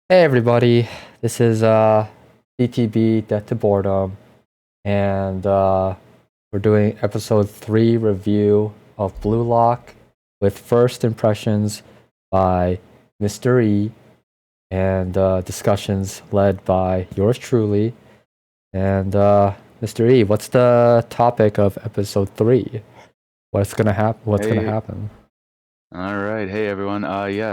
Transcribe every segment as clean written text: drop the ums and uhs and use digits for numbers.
Hey everybody, this is DTB DeathToBoredom, and we're doing episode 3 review of Blue Lock with first impressions by Mr. E and discussions led by yours truly. And Mr. E, what's the topic of episode 3? What's gonna happen? What's gonna Hey, happen? all right. Hey, everyone.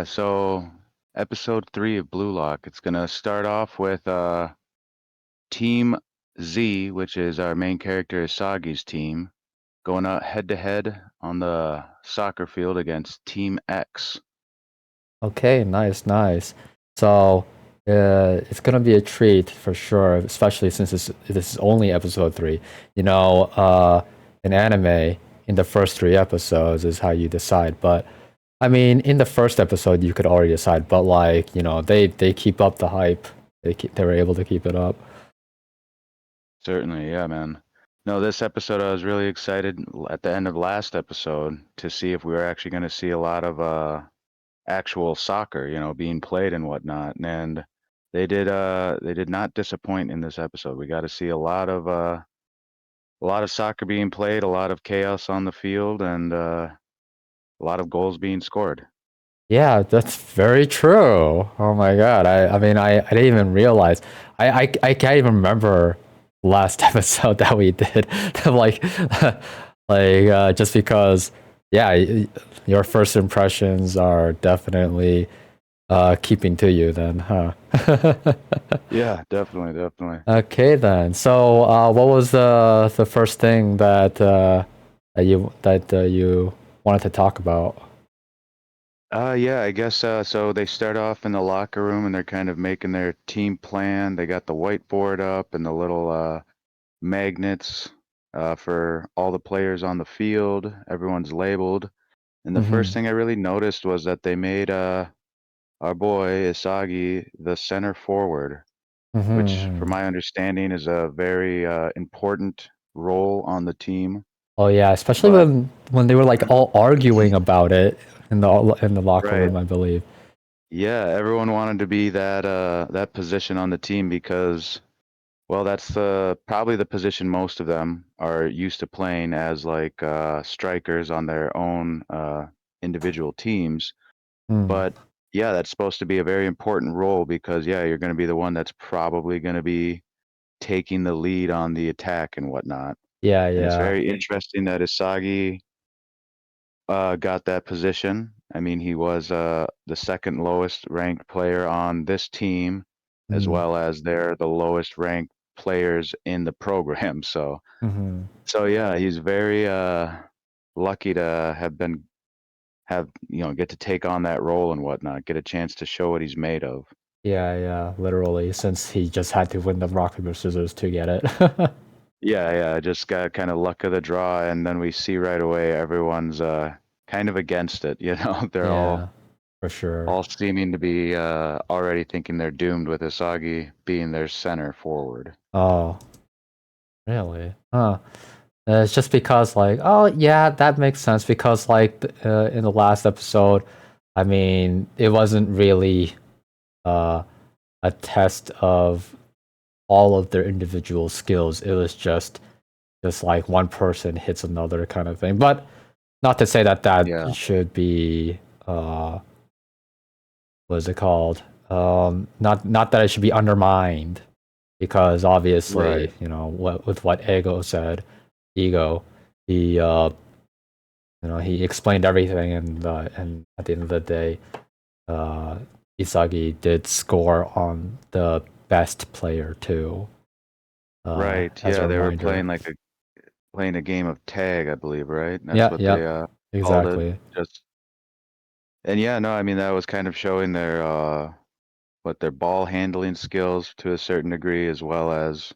So episode 3 of Blue Lock. It's gonna start off with Team Z, which is our main character Isagi's team, going out head to head on the soccer field against Team X. Okay, nice. So it's gonna be a treat for sure, especially since this is only episode 3. You know, in anime, in the first 3 episodes is how you decide. But I mean, in the first episode, you could already decide. But like, they keep up the hype. They were able to keep it up. Certainly, yeah, man. No, this episode I was really excited at the end of last episode to see if we were actually going to see a lot of actual soccer, being played and whatnot. And they did not disappoint in this episode. We got to see a lot of soccer being played, a lot of chaos on the field, and a lot of goals being scored. Yeah, that's very true. Oh my God. I mean, I didn't even realize. I can't even remember last episode that we did. like, just because, yeah, your first impressions are definitely keeping to you then, huh? Yeah, definitely. Okay then. So, what was the first thing that you wanted to talk about? Yeah, I guess so they start off in the locker room and they're kind of making their team plan. They got the whiteboard up and the little magnets for all the players on the field. Everyone's labeled. And the first Mm-hmm. thing I really noticed was that they made our boy Isagi the center forward, which, Mm-hmm. from my understanding, is a very important role on the team. Oh yeah, especially But when they were like all arguing about it in the locker right, room, I believe. yeah, everyone wanted to be that position on the team because, well, that's the probably the position most of them are used to playing as like strikers on their own individual teams. Mm. But yeah, that's supposed to be a very important role because yeah, you're going to be the one that's probably going to be taking the lead on the attack and whatnot. Yeah, And it's yeah. very interesting that Isagi got that position. I mean, he was the second lowest ranked player on this team, as Mm. well as they're the lowest ranked players in the program. Mm-hmm. So yeah, he's very lucky to have get to take on that role and whatnot, get a chance to show what he's made of. Yeah, literally, since he just had to win the rock paper scissors to get it. Yeah, just got kind of luck of the draw, and then we see right away everyone's kind of against it. They're Yeah, for sure. all seeming to be already thinking they're doomed with Isagi being their center forward. Oh, really? Huh. It's just because, like, oh yeah, that makes sense. Because, like, in the last episode, I mean, it wasn't really uh, a test of all of their individual skills. It was just like one person hits another kind of thing. But not to say that that Yeah, should be what is it called? Not that it should be undermined, because right. obviously, with what ego, he he explained everything, and at the end of the day, uh, Isagi did score on the best player too. Right. As a Yeah, they were reminder. playing a game of tag, I believe, right? That's Yeah, what they yep, called it. exactly. Just and yeah, no, I mean that was kind of showing their what their ball handling skills to a certain degree, as well as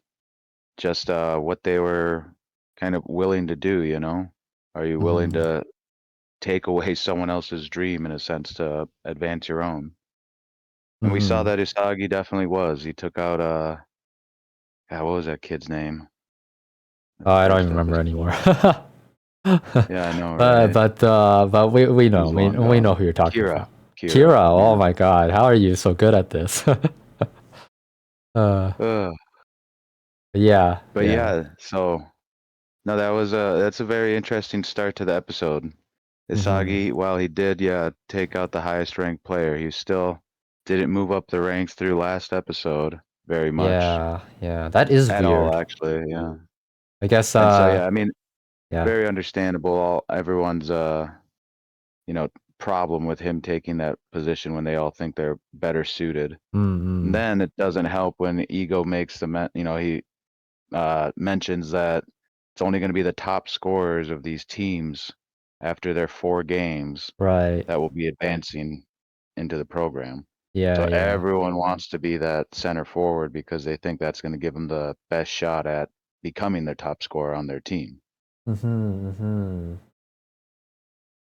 just what they were kind of willing to do. Are you willing Hmm. to take away someone else's dream in a sense to advance your own? And we saw Hmm. that Isagi definitely was. He took out God, what was that kid's name? The I don't even first remember episode. anymore. Yeah, I know, but right? but uh, but we It know was long we ago. know who you're talking Kira. about. Kira. Oh Yeah. my God, how are you so good at this? uh, Ugh. yeah, But yeah. yeah, so no, that's a very interesting start to the episode. Hmm. Isagi, while he did, yeah, take out the highest ranked player, he still didn't move up the ranks through last episode very much Yeah, yeah. That is at all, weird. actually. Yeah. I guess. And so, yeah, I mean, Yeah. very understandable. Everyone's you know, problem with him taking that position when they all think they're better suited. And Mm-hmm. then it doesn't help when Ego makes he mentions that it's only going to be the top scorers of these teams after their 4 games Right. that will be advancing into the program. Yeah, So yeah. everyone wants to be that center forward because they think that's going to give them the best shot at becoming the top scorer on their team. Mm-hmm. Mm-hmm.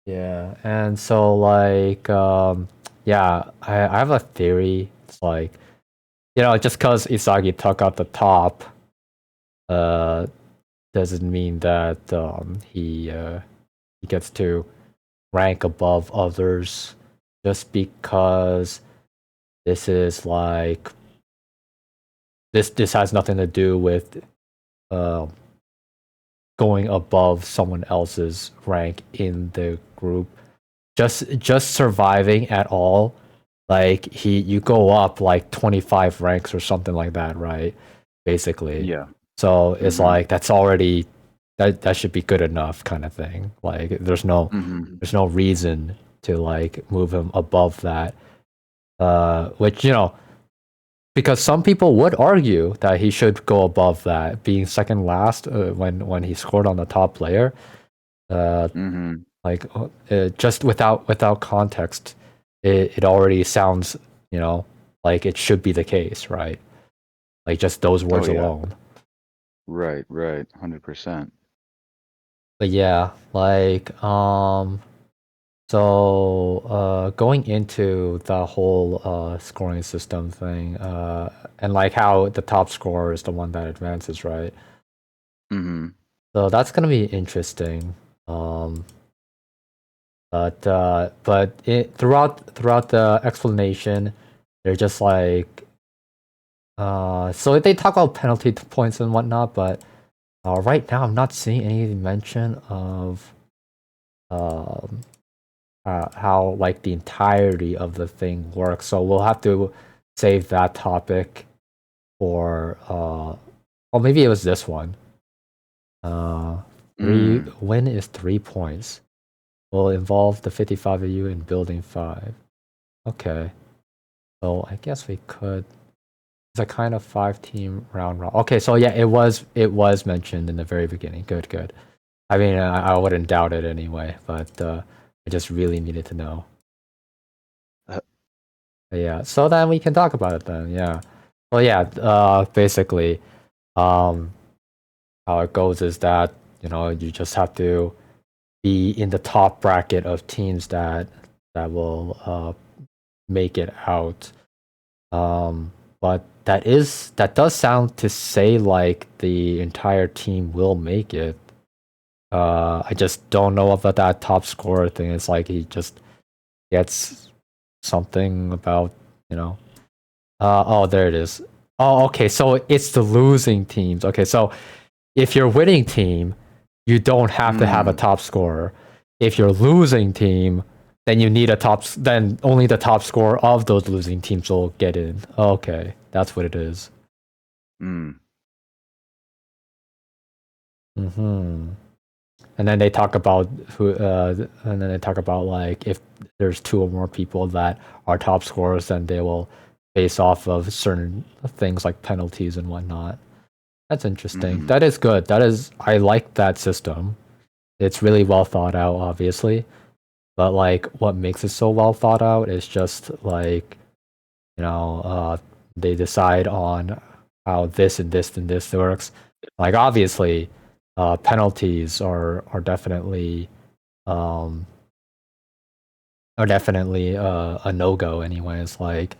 Yeah. And so like yeah, I have a theory. It's like, just because Isagi took out the top, uh doesn't mean that he gets to rank above others just because this is like this has nothing to do with uh, going above someone else's rank in the group. Just surviving at all, like you go up like 25 ranks or something like that, right? Basically. Yeah. So it's Mhm. like that's already that should be good enough kind of thing. Like Mhm. there's no reason to like move him above that. Which because some people would argue that he should go above that, being second last when he scored on the top player. Uh, Mhm. like just without context, it already sounds like it should be the case, right? Like just those Oh words yeah. alone. Right, right. 100%. But yeah, like so going into the whole scoring system thing, and like how the top scorer is the one that advances, right? Mhm. So that's gonna be interesting. Um, but throughout the explanation, they're just like so they talk about penalty points and whatnot, but right now I'm not seeing any mention of um how like the entirety of the thing works. So we'll have to save that topic for oh, maybe it was this one. Uh, three Mm. win is 3 points. Will involve the 55 of you in building 5. Okay. So I guess we could. It's a kind of 5-team round robin. Okay, so yeah, it was mentioned in the very beginning. Good, good. I mean, I wouldn't doubt it anyway, but I just really needed to know. Uh, Yeah, so then we can talk about it then. Yeah. Well, yeah. Basically, um, how it goes is that you just have to be in the top bracket of teams that will make it out. But that does sound to say like the entire team will make it. I just don't know about that top scorer thing. It's like he just gets something about you know. Oh, there it is. Oh, okay. So it's the losing teams. Okay, so if you're winning team, you don't have to have a mm. top scorer. If you're losing team, then you need a top. Then only the top scorer of those losing teams will get in. Okay, that's what it is. Mm. Hmm. And then they talk about and then they talk about like if there's 2 or more people that are top scorers, then they will base off of certain things like penalties and whatnot. That's interesting. Mhm. That is good. I like that system. It's really well thought out, obviously. But like what makes it so well thought out is just like, you know, they decide on how this and this and this works. Like obviously, penalties um are definitely a no go anyways, like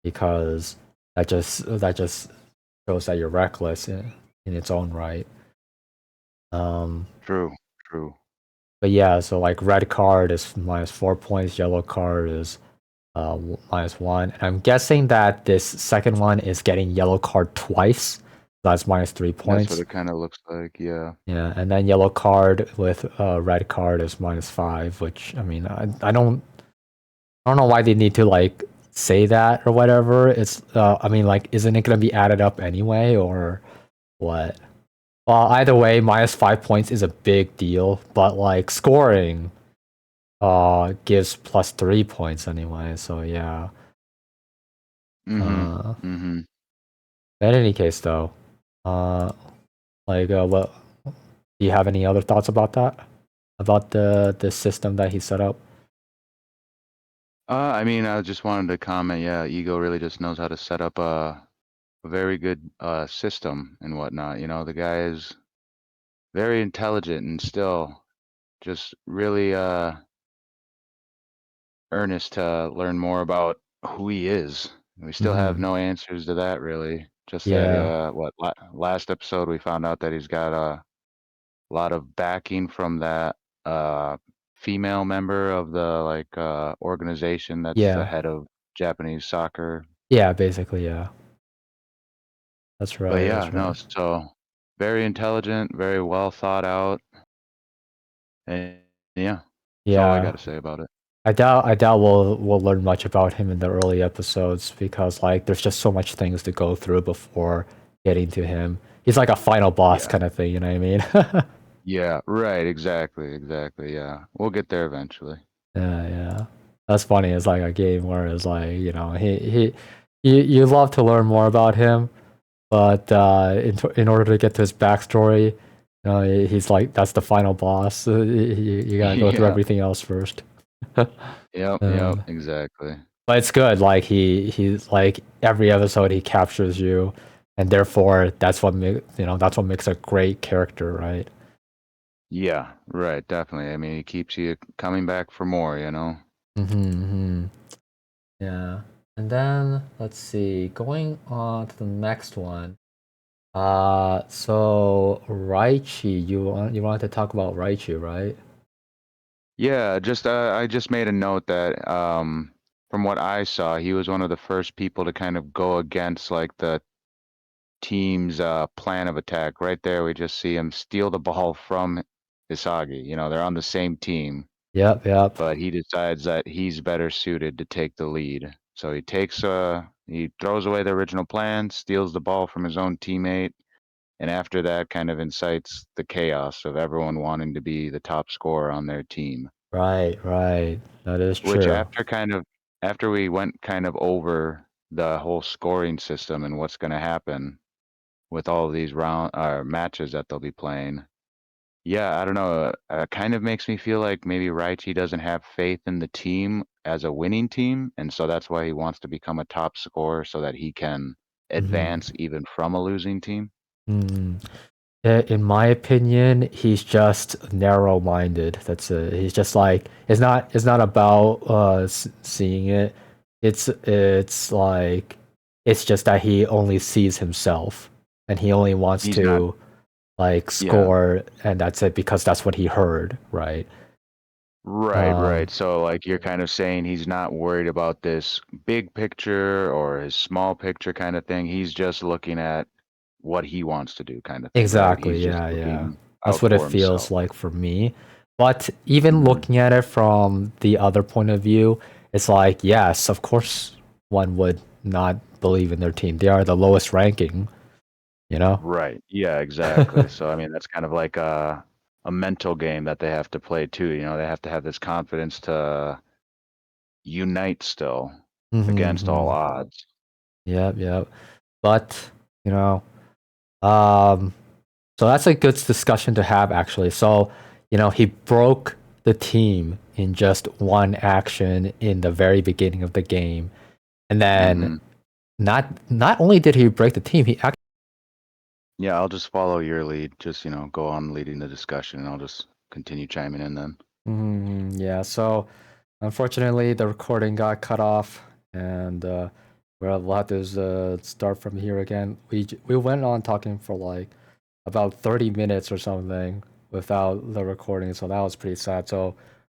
because that just shows that you're reckless in its own right. Um True, true. But yeah, so like red card is -4 points, yellow card is -1. And I'm guessing that this second one is getting yellow card twice. That's -3 That's what points. it kind of looks like. Yeah. Yeah, and then yellow card with red card is -5, which I mean, I don't know why they need to like say that or whatever. It's I mean, like, isn't it gonna be added up anyway or what? Well, either way, -5 points is a big deal, but like scoring gives +3 points anyway. So yeah. Mm-hmm. Uh, Mm-hmm. in any case, though, uh, like, what do you have any other thoughts about that? About the system that he set up? I mean, I just wanted to comment. Yeah, Ego really just knows how to set up a very good system and whatnot. You know, the guy is very intelligent and still just really earnest to learn more about who he is. We still have Hmm. no answers to that really. Just that Yeah, last episode we found out that he's got a lot of backing from that uh female member of the organization that's the yeah, head of Japanese soccer. yeah. Basically, yeah. That's But right. yeah, That's no, right. so very intelligent, very well thought out, and yeah, that's all I got Yeah, to say about it. I doubt we'll learn much about him in the early episodes because like there's just so much things to go through before getting to him. He's like a final boss Yeah. kind of thing, you know what I mean? Yeah, right, exactly, exactly. Yeah. We'll get there eventually. Yeah, yeah. That's funny. It's like a game where it's like, you love to learn more about him, but in order to get to his backstory, he's like that's the final boss. You gotta go through Yeah. everything else first. Yep, yep, Uh, exactly. but it's good. Like he's like every episode he captures you, and therefore that's what makes a great character, right? Yeah, right, definitely. I mean, it keeps you coming back for more, you know? Mm-hmm. Yeah. And then let's see, going on to the next one. So Raichi, you wanted to talk about Raichi, right? Yeah, just I just made a note that from what I saw, he was one of the first people to kind of go against like the team's plan of attack. Right there, we just see him steal the ball from Isagi. You know, they're on the same team, Yep, yep. but he decides that he's better suited to take the lead. So he throws away the original plan, steals the ball from his own teammate, and after that kind of incites the chaos of everyone wanting to be the top scorer on their team. Right, right. That is Which true. after we went kind of over the whole scoring system and what's going to happen with all of these matches that they'll be playing. Yeah, I don't know. Kind of makes me feel like maybe Raichi doesn't have faith in the team as a winning team, and so that's why he wants to become a top scorer so that he can Hmm. advance even from a losing team. Mm. In my opinion, he's just narrow-minded. That's it. He's just like it's not about seeing it. It's like it's just that he only sees himself and he only wants He's not. to like Yeah. score and that's it because that's what he heard, right? Right, Um, right. So like you're kind of saying he's not worried about this big picture or his small picture kind of thing. He's just looking at what he wants to do kind of thing, right? He's exactly. just Yeah, yeah. looking That's out what it for feels himself. like for me. But even Hmm. looking at it from the other point of view, it's like, yes, of course one would not believe in their team. They are the lowest ranking, you know? Right. Yeah, exactly. So I mean that's kind of like a mental game that they have to play too. You know, they have to have this confidence to unite still against all Mm-hmm. odds. Yep, yep. But, you know, um, so that's a good discussion to have actually. So, he broke the team in just one action in the very beginning of the game. And then Hmm. not only did he break the team, he actually Yeah, I'll just follow your lead. Just, go on leading the discussion and I'll just continue chiming in then. yeah, so unfortunately the recording got cut off and we'll have to start from here again. We went on talking for like about 30 minutes or something without the recording, so that was pretty sad. So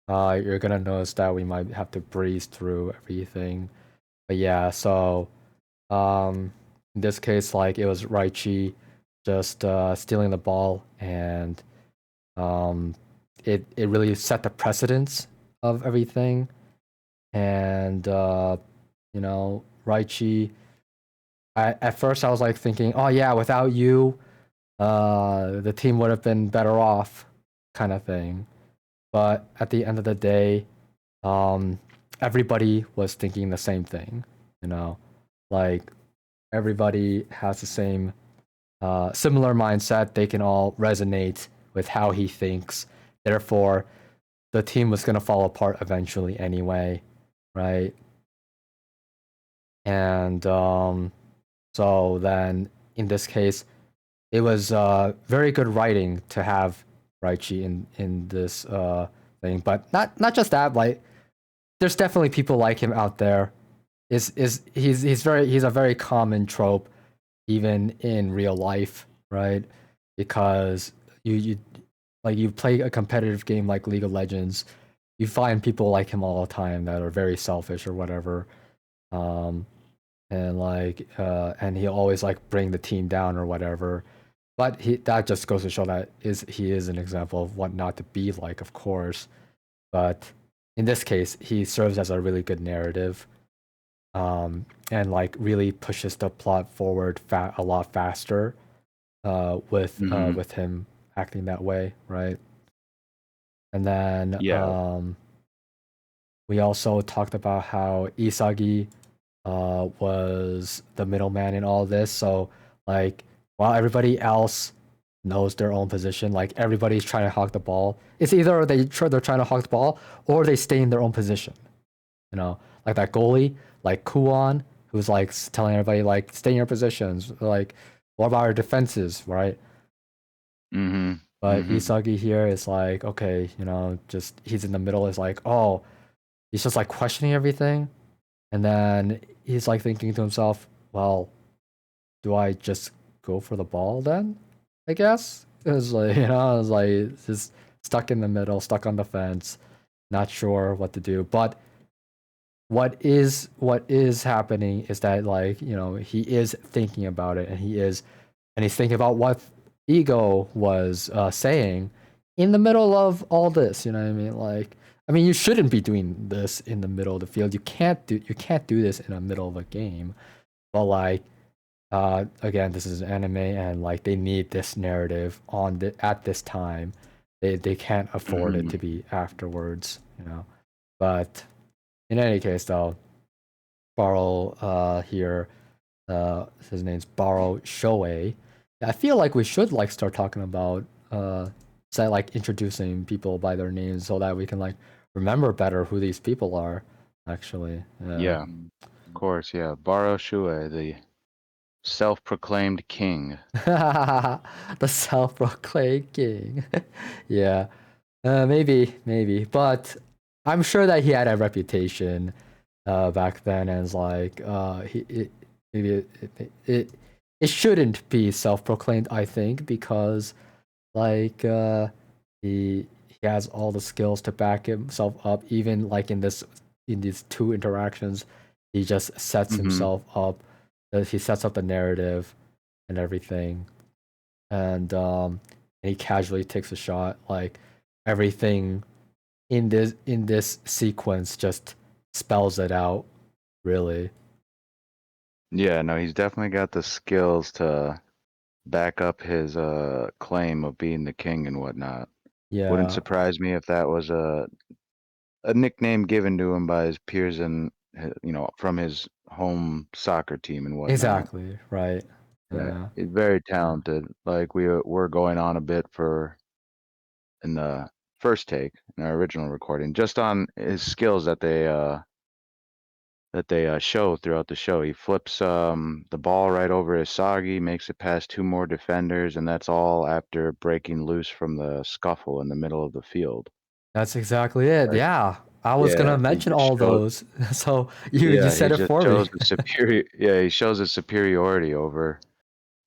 you're gonna notice that we might have to breeze through everything. But yeah, so in this case, like it was Raichi just stealing the ball, and um, it really set the precedence of everything. And Raichi. At first, I was like thinking, oh yeah, without you, the team would have been better off, kind of thing. But at the end of the day, um, everybody was thinking the same thing. You know, like everybody has the same similar mindset. They can all resonate with how he thinks. Therefore, the team was going to fall apart eventually anyway, right? And so then in this case, it was very good writing to have Raichi in this thing. But not just that, like there's definitely people like him out there. Is he's a very common trope even in real life, right? Because you like you play a competitive game like League of Legends, you find people like him all the time that are very selfish or whatever. Um, and he'll always like bring the team down or whatever. But that just goes to show that he is an example of what not to be like, of course. But in this case, he serves as a really good narrative, and like really pushes the plot forward a lot faster Hmm. with him acting that way, right? And then Yeah. we also talked about how Isagi was the middleman in all this. So like while everybody else knows their own position, like everybody's trying to hog the ball. It's either they're trying to hog the ball or they stay in their own position. Like that goalie, like Kuon, who's like telling everybody like stay in your positions. Like what about our defenses, right? Hmm. But Hmm. Isagi here is like, okay, just he's in the middle. Is like, oh, he's just like questioning everything, and then he's like thinking to himself, well, do I just go for the ball then? I guess it was like it was like just stuck in the middle, stuck on the fence, not sure what to do. But what is happening is that like he is thinking about it, and he's thinking about what ego was saying in the middle of all this. You know what I mean? Like, I mean, you shouldn't be doing this in the middle of the field. You can't do this in the middle of a game. But like again, this is an anime, and like they need this narrative at this time. They can't afford it to Hmm. be afterwards. But in any case, though, Borrow here, his name's Borrow Shoei. I feel like we should like start talking about say like introducing people by their names so that we can like remember better who these people are. Actually, yeah. Yeah. Of course. Yeah. Baro Shue, the self-proclaimed king. The self-proclaimed king. Yeah, maybe, but I'm sure that he had a reputation back then as like maybe it shouldn't be self-proclaimed. I think because like he has all the skills to back himself up. Even like in these two interactions, he just sets Hmm. himself up. He sets up the narrative and everything, and he casually takes a shot. Like everything in this sequence just spells it out. Really, Yeah. No, he's definitely got the skills to back up his claim of being the king and whatnot. Wouldn't yeah, surprise me if that was a nickname given to him by his peers and from his home soccer team and whatnot. exactly right. Yeah, Yeah, he's very talented. Like we were going on a bit for in the first take in our original recording, just on his skills that they show throughout the show. He flips the ball right over Isagi, makes it past two more defenders, and that's all after breaking loose from the scuffle in the middle of the field. that's exactly it. Like, Yeah, I was gonna yeah, he mention just all shows. those, so you Yeah, he said it just for me. shows the superior. Yeah, he shows his superiority over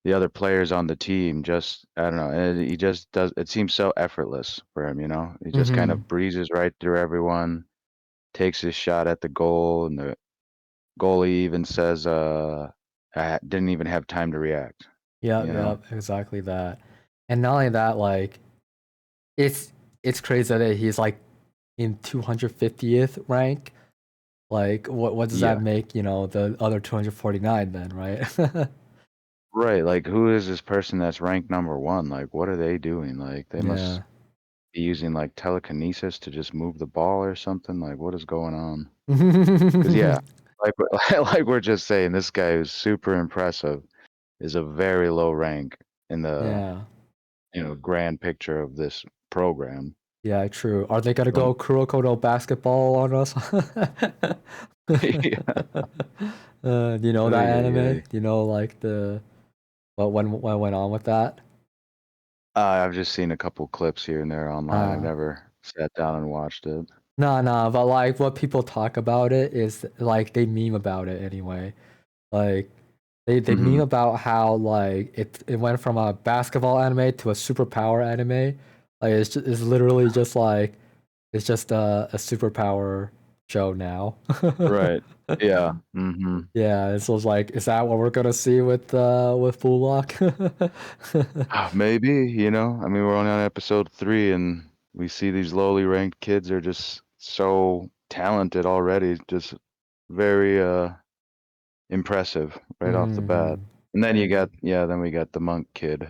the other players on the team. Just I don't know, and he just does. It seems so effortless for him. He just kind Mm-hmm. of breezes right through everyone, takes his shot at the goal, and the goalie even says, I didn't even have time to react." Yep, You know? yep, exactly that. And not only that, like it's it's crazy that he's like in 250th rank. Like what does that Yeah. make, the other 249 then, right? Right. Like, who is this person that's ranked number one? Like, what are they doing? Like, they must Yeah. be using like telekinesis to just move the ball or something. Like, what is going on? Because yeah, like like we're just saying, this guy who's super impressive is a very low rank in the Yeah. grand picture of this program. Yeah, true. Are they gonna From go Kuroko no basketball on us? yeah, Do you know that ay, ay, anime? ay. Do you know like the what went on with that? I've just seen a couple clips here and there online. I've Uh never sat down and watched it. no, but like what people talk about it is like they meme about it anyway. Like they meme Hmm. about how like it went from a basketball anime to a superpower anime. Like it's literally just like it's just a superpower show now. Right. Yeah. Hmm. Yeah, and so it's like, is that what we're gonna see with Blue Lock? Maybe, I mean, we're only on episode 3 and we see these lowly ranked kids are just so talented already, just very impressive right off the bat. Hmm. And then then we got the monk kid.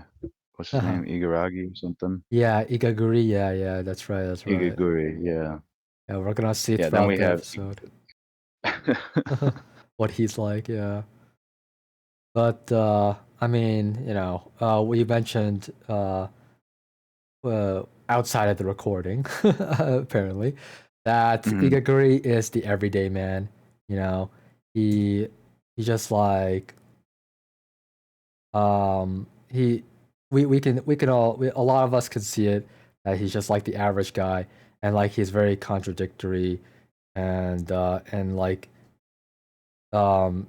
What's his Uh-huh. name? Igaragi or something? Yeah, Igaguri. Yeah, that's right, that's right. Igaguri, yeah. Yeah, we're gonna see Yeah, then throughout we the have episode what he's like. Yeah, but I mean, we mentioned outside of the recording, apparently, that Mhm, Igaguri is the everyday man. You know, he he just like he we can a lot of us can see it that he's just like the average guy, and like he's very contradictory, and like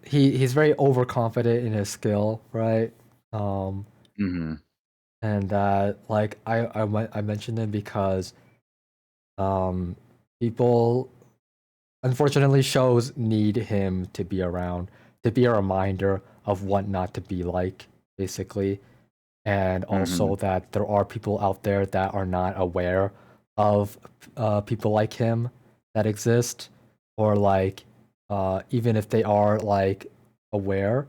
he's very overconfident in his skill, right? um mhm, and like I mentioned him because um people, unfortunately, shows need him to be around, to be a reminder of what not to be like, basically. And mhm, also that there are people out there that are not aware of people like him that exist, or like even if they are like aware,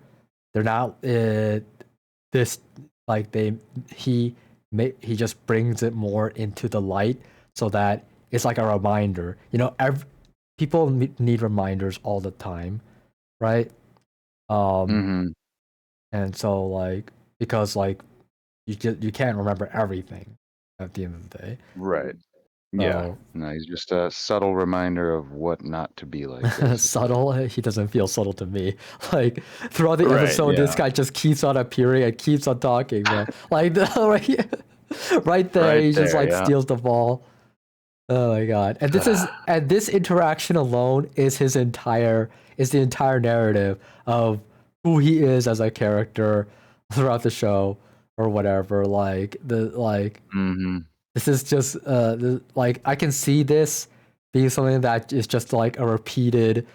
they're not this like they he just brings it more into the light so that it's like a reminder. People need reminders all the time, right? Um, mhm. and so like because like you can't remember everything at the end of the day. Right. Yeah. So No, he's just a subtle reminder of what not to be like, basically. subtle, he doesn't feel subtle to me. Like throughout the Right, episode, this yeah. guy just keeps on appearing and keeps on talking, bro. Like right there, Right he just there, like yeah. steals the ball. Oh my god! And this interaction alone is the entire narrative of who he is as a character throughout the show or whatever. Mhm. This is just like I can see this being something that is just like a repeated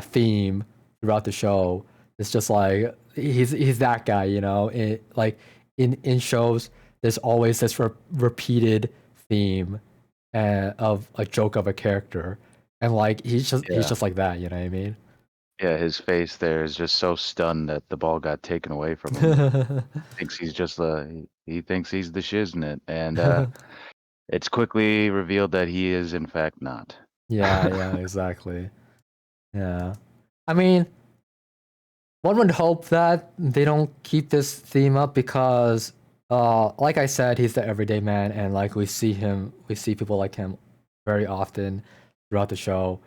theme throughout the show. It's just like he's that guy, like in shows, there's always this repeated theme of a joke of a character, and like he's Yeah. just like that. You know what I mean? Yeah, his face there is just so stunned that the ball got taken away from him. Thinks he's just he thinks he's the shiznit, and it's quickly revealed that he is in fact not. Yeah, exactly. Yeah, I mean, one would hope that they don't keep this theme up because, like I said, he's the everyday man, and like we see people like him very often throughout the show.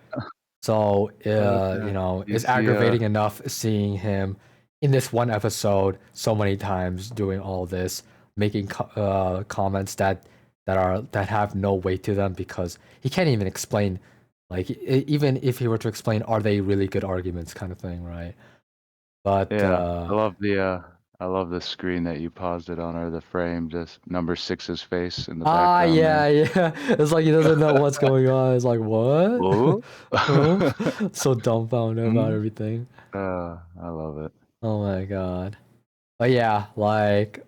So, Okay. You it's see, aggravating enough seeing him in this one episode so many times doing all this, making comments that have no weight to them because he can't even explain. Like, even if he were to explain, are they really good arguments, kind of thing, right? But yeah, I love the I love the screen that you paused it on, or the frame, just number 6's face in the Ah, background yeah, there. yeah. It's like he doesn't know what's going on. It's like, what? Oh, Huh? So dumbfounded about mm, everything. I love it. Oh my god. But yeah, like,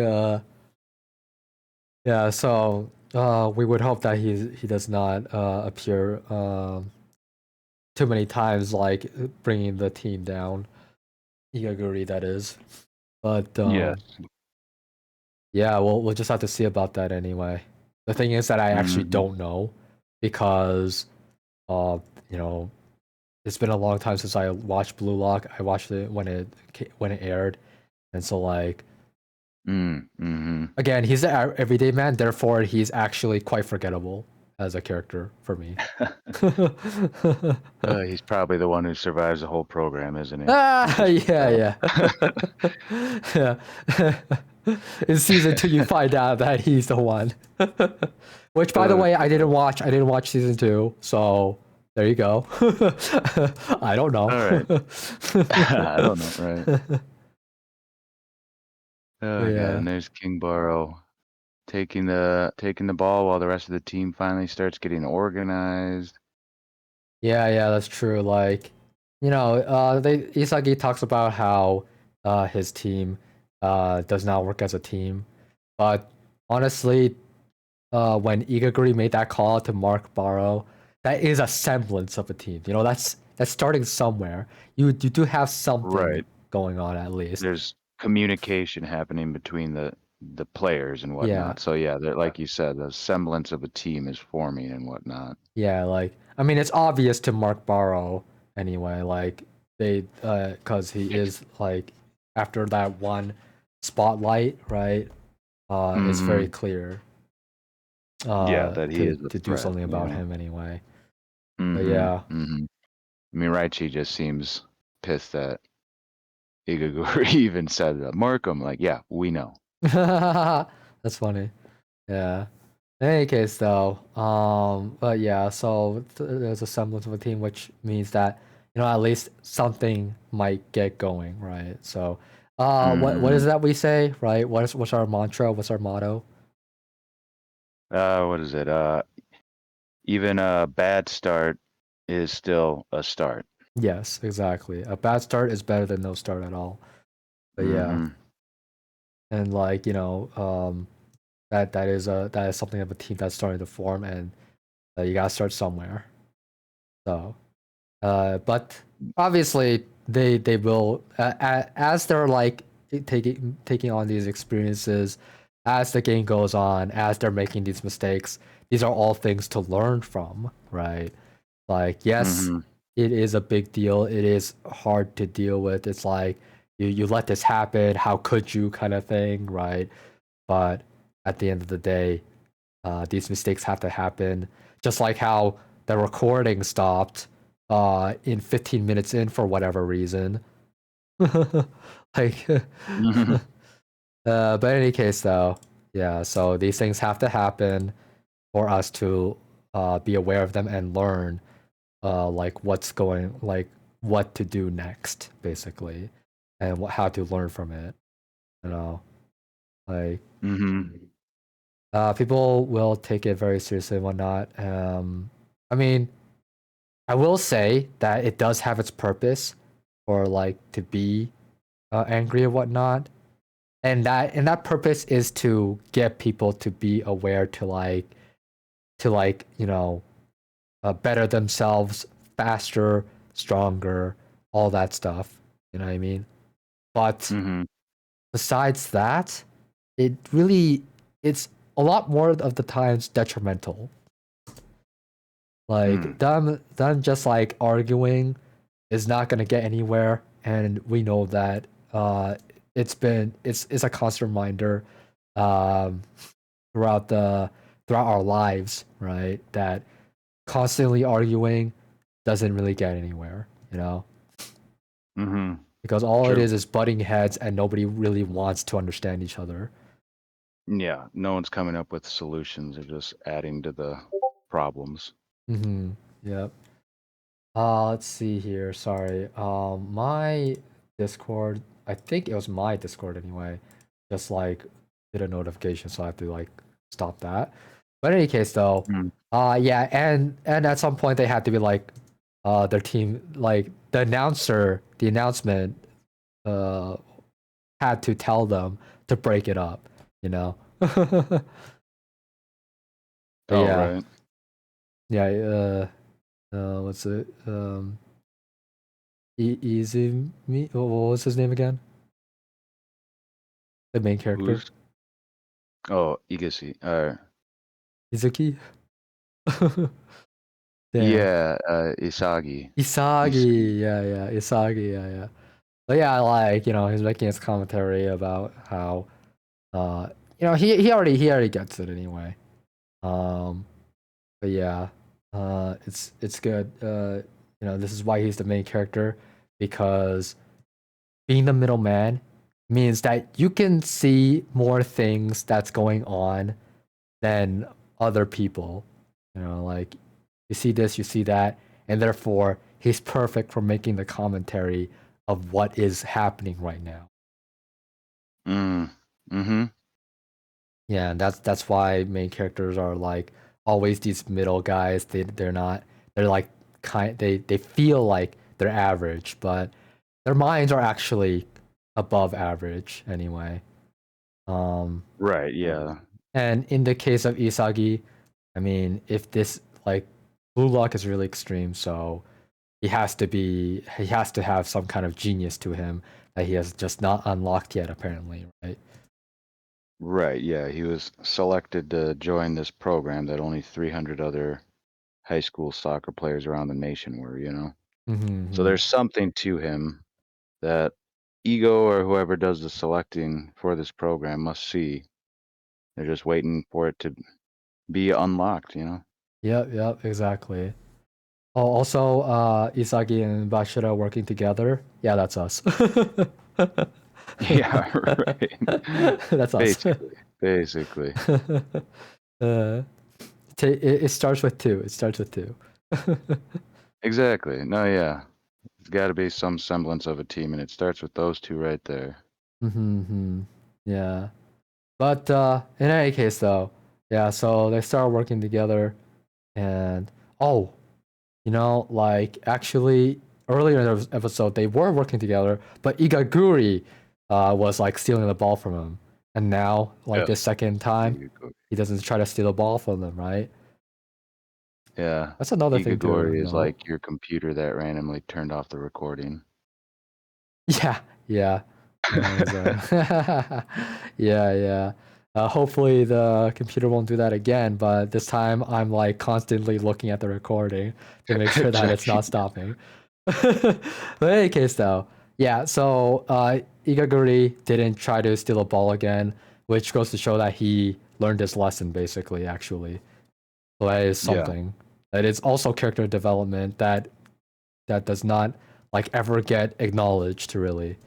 uh, yeah. So, we would hope that he does not appear too many times, like bringing the team down. Igaguri, that is. But Yes. yeah, we'll just have to see about that anyway. The thing is that I actually Hmm. don't know because uh, you know, it's been a long time since I watched Blue Lock. I watched it when it aired, and so like Mm-hmm. again, he's an everyday man. Therefore, he's actually quite forgettable as a character for me. He's probably the one who survives the whole program, isn't he? You Ah, just can yeah, tell. yeah, yeah. In season 2, you find out that he's the one. Which, by the Oh way, I didn't god. watch. I didn't watch season 2, so there you go. I don't know. All right. I don't know, right? But Oh god, yeah, and there's King Baro taking the ball while the rest of the team finally starts getting organized. yeah, that's true. Like, Isagi talks about how his team does not work as a team, but honestly, when Igaguri made that call to Mark Barrow, that is a semblance of a team. That's starting somewhere. You do have something Right. going on at least. There's communication happening between the players and Yeah, whatnot. So yeah, like you said, the semblance of a team is forming and whatnot. yeah. Like, I mean, it's obvious to Mark Barrow anyway. Like because he is like after that one spotlight, right? It's very Hmm. clear Yeah, that he to is a do threat. something You about know. him anyway. But Hmm. yeah. Hmm. I mean, Raichi just seems pissed that Igaguri even said that. Markham, like, yeah, we know. That's funny. Yeah. In any case, though, but yeah, so there's a semblance of a team, which means that at least something might get going, right? So, what is Hmm. that we say, right? What's our mantra? What's our motto? What is it? Even a bad start is still a start. Yes, exactly. A bad start is better than no start at all. But yeah, Hmm. and like that is something of a team that's starting to form, and you gotta start somewhere. So. But obviously they will as they're like taking on these experiences as the game goes on, as they're making these mistakes. These are all things to learn from, right? Like, yes, Hmm. it is a big deal. It is hard to deal with. It's like you let this happen. How could you, kind of thing, right? But at the end of the day, these mistakes have to happen. Just like how the recording stopped in 15 minutes in for whatever reason. Like, Hmm. but in any case, though, yeah. So these things have to happen for us to be aware of them and learn, like what to do next, basically, and how to learn from it. You know, like Hmm. people will take it very seriously and whatnot. I mean, I will say that it does have its purpose for like to be angry and whatnot, and that purpose is to get people to be aware to better themselves faster, stronger, all that stuff. You know what I mean? But Hmm. besides that, it really it's a lot more of the times detrimental. Like Mm. them just like arguing is not gonna get anywhere, and we know that. It's a constant reminder um, throughout our lives, right? That constantly arguing doesn't really get anywhere, Hmm. because all it True. is butting heads, and nobody really wants to understand each other. Yeah, no one's coming up with solutions. They're just adding to the problems. Mm-hmm. Yep. Let's see here. Sorry. My Discord. I think it was my Discord anyway. Just like did a notification, so I have to like stop that. But in any case, though, Mm. yeah, and at some point they had to be like, their team, like the announcement, uh, had to tell them to break it up, you know. But Oh, yeah, right. yeah. What's it? Izumi. What was his name again? The main character, Who's? Oh, Igasi. Izuki. Damn. Yeah, Isagi. Isagi, yeah, Isagi, yeah. But yeah, like, he's making his commentary about how, uh, he already gets it anyway. Um, but yeah, it's good. This is why he's the main character, because being the middleman means that you can see more things that's going on than other people. Like you see this, you see that, and therefore he's perfect for making the commentary of what is happening right now. Mm-hmm. Yeah, and that's why main characters are like always these middle guys. They're like they feel like they're average, but their minds are actually above average anyway. Um, Right, yeah. and in the case of Isagi, I mean, if this like Blue Lock is really extreme, so he has to have some kind of genius to him that he has just not unlocked yet, apparently, right? Right, yeah. He was selected to join this program that only 300 other high school soccer players around the nation were, you know? So Mm-hmm. there's something to him that Ego or whoever does the selecting for this program must see. They're just waiting for it to be unlocked, you know? Yep, exactly. Oh, also, Isagi and Bashira working together. Yeah, that's us. Yeah, right. That's us. Basically. uh, it starts with two. It starts with two. Exactly. No, yeah. There's got to be some semblance of a team, and it starts with those two right there. Mm-hmm. Yeah. But in any case, though, yeah, so they start working together, and oh, like actually earlier in the episode they were working together, but Igaguri was like stealing the ball from him, and now like Yeah. this second time Igagori. he doesn't try to steal the ball from them, right? Yeah. That's another thing to Igagori is know. like your computer that randomly turned off the recording. Yeah, yeah. Yeah. Hopefully the computer won't do that again, but this time I'm like constantly looking at the recording to make sure that it's not Checking. stopping. But in any case, though, yeah. So Igaguri didn't try to steal a ball again, which goes to show that he learned his lesson, basically. Actually, so that is Yeah. something. That is also character development that does not like ever get acknowledged, really.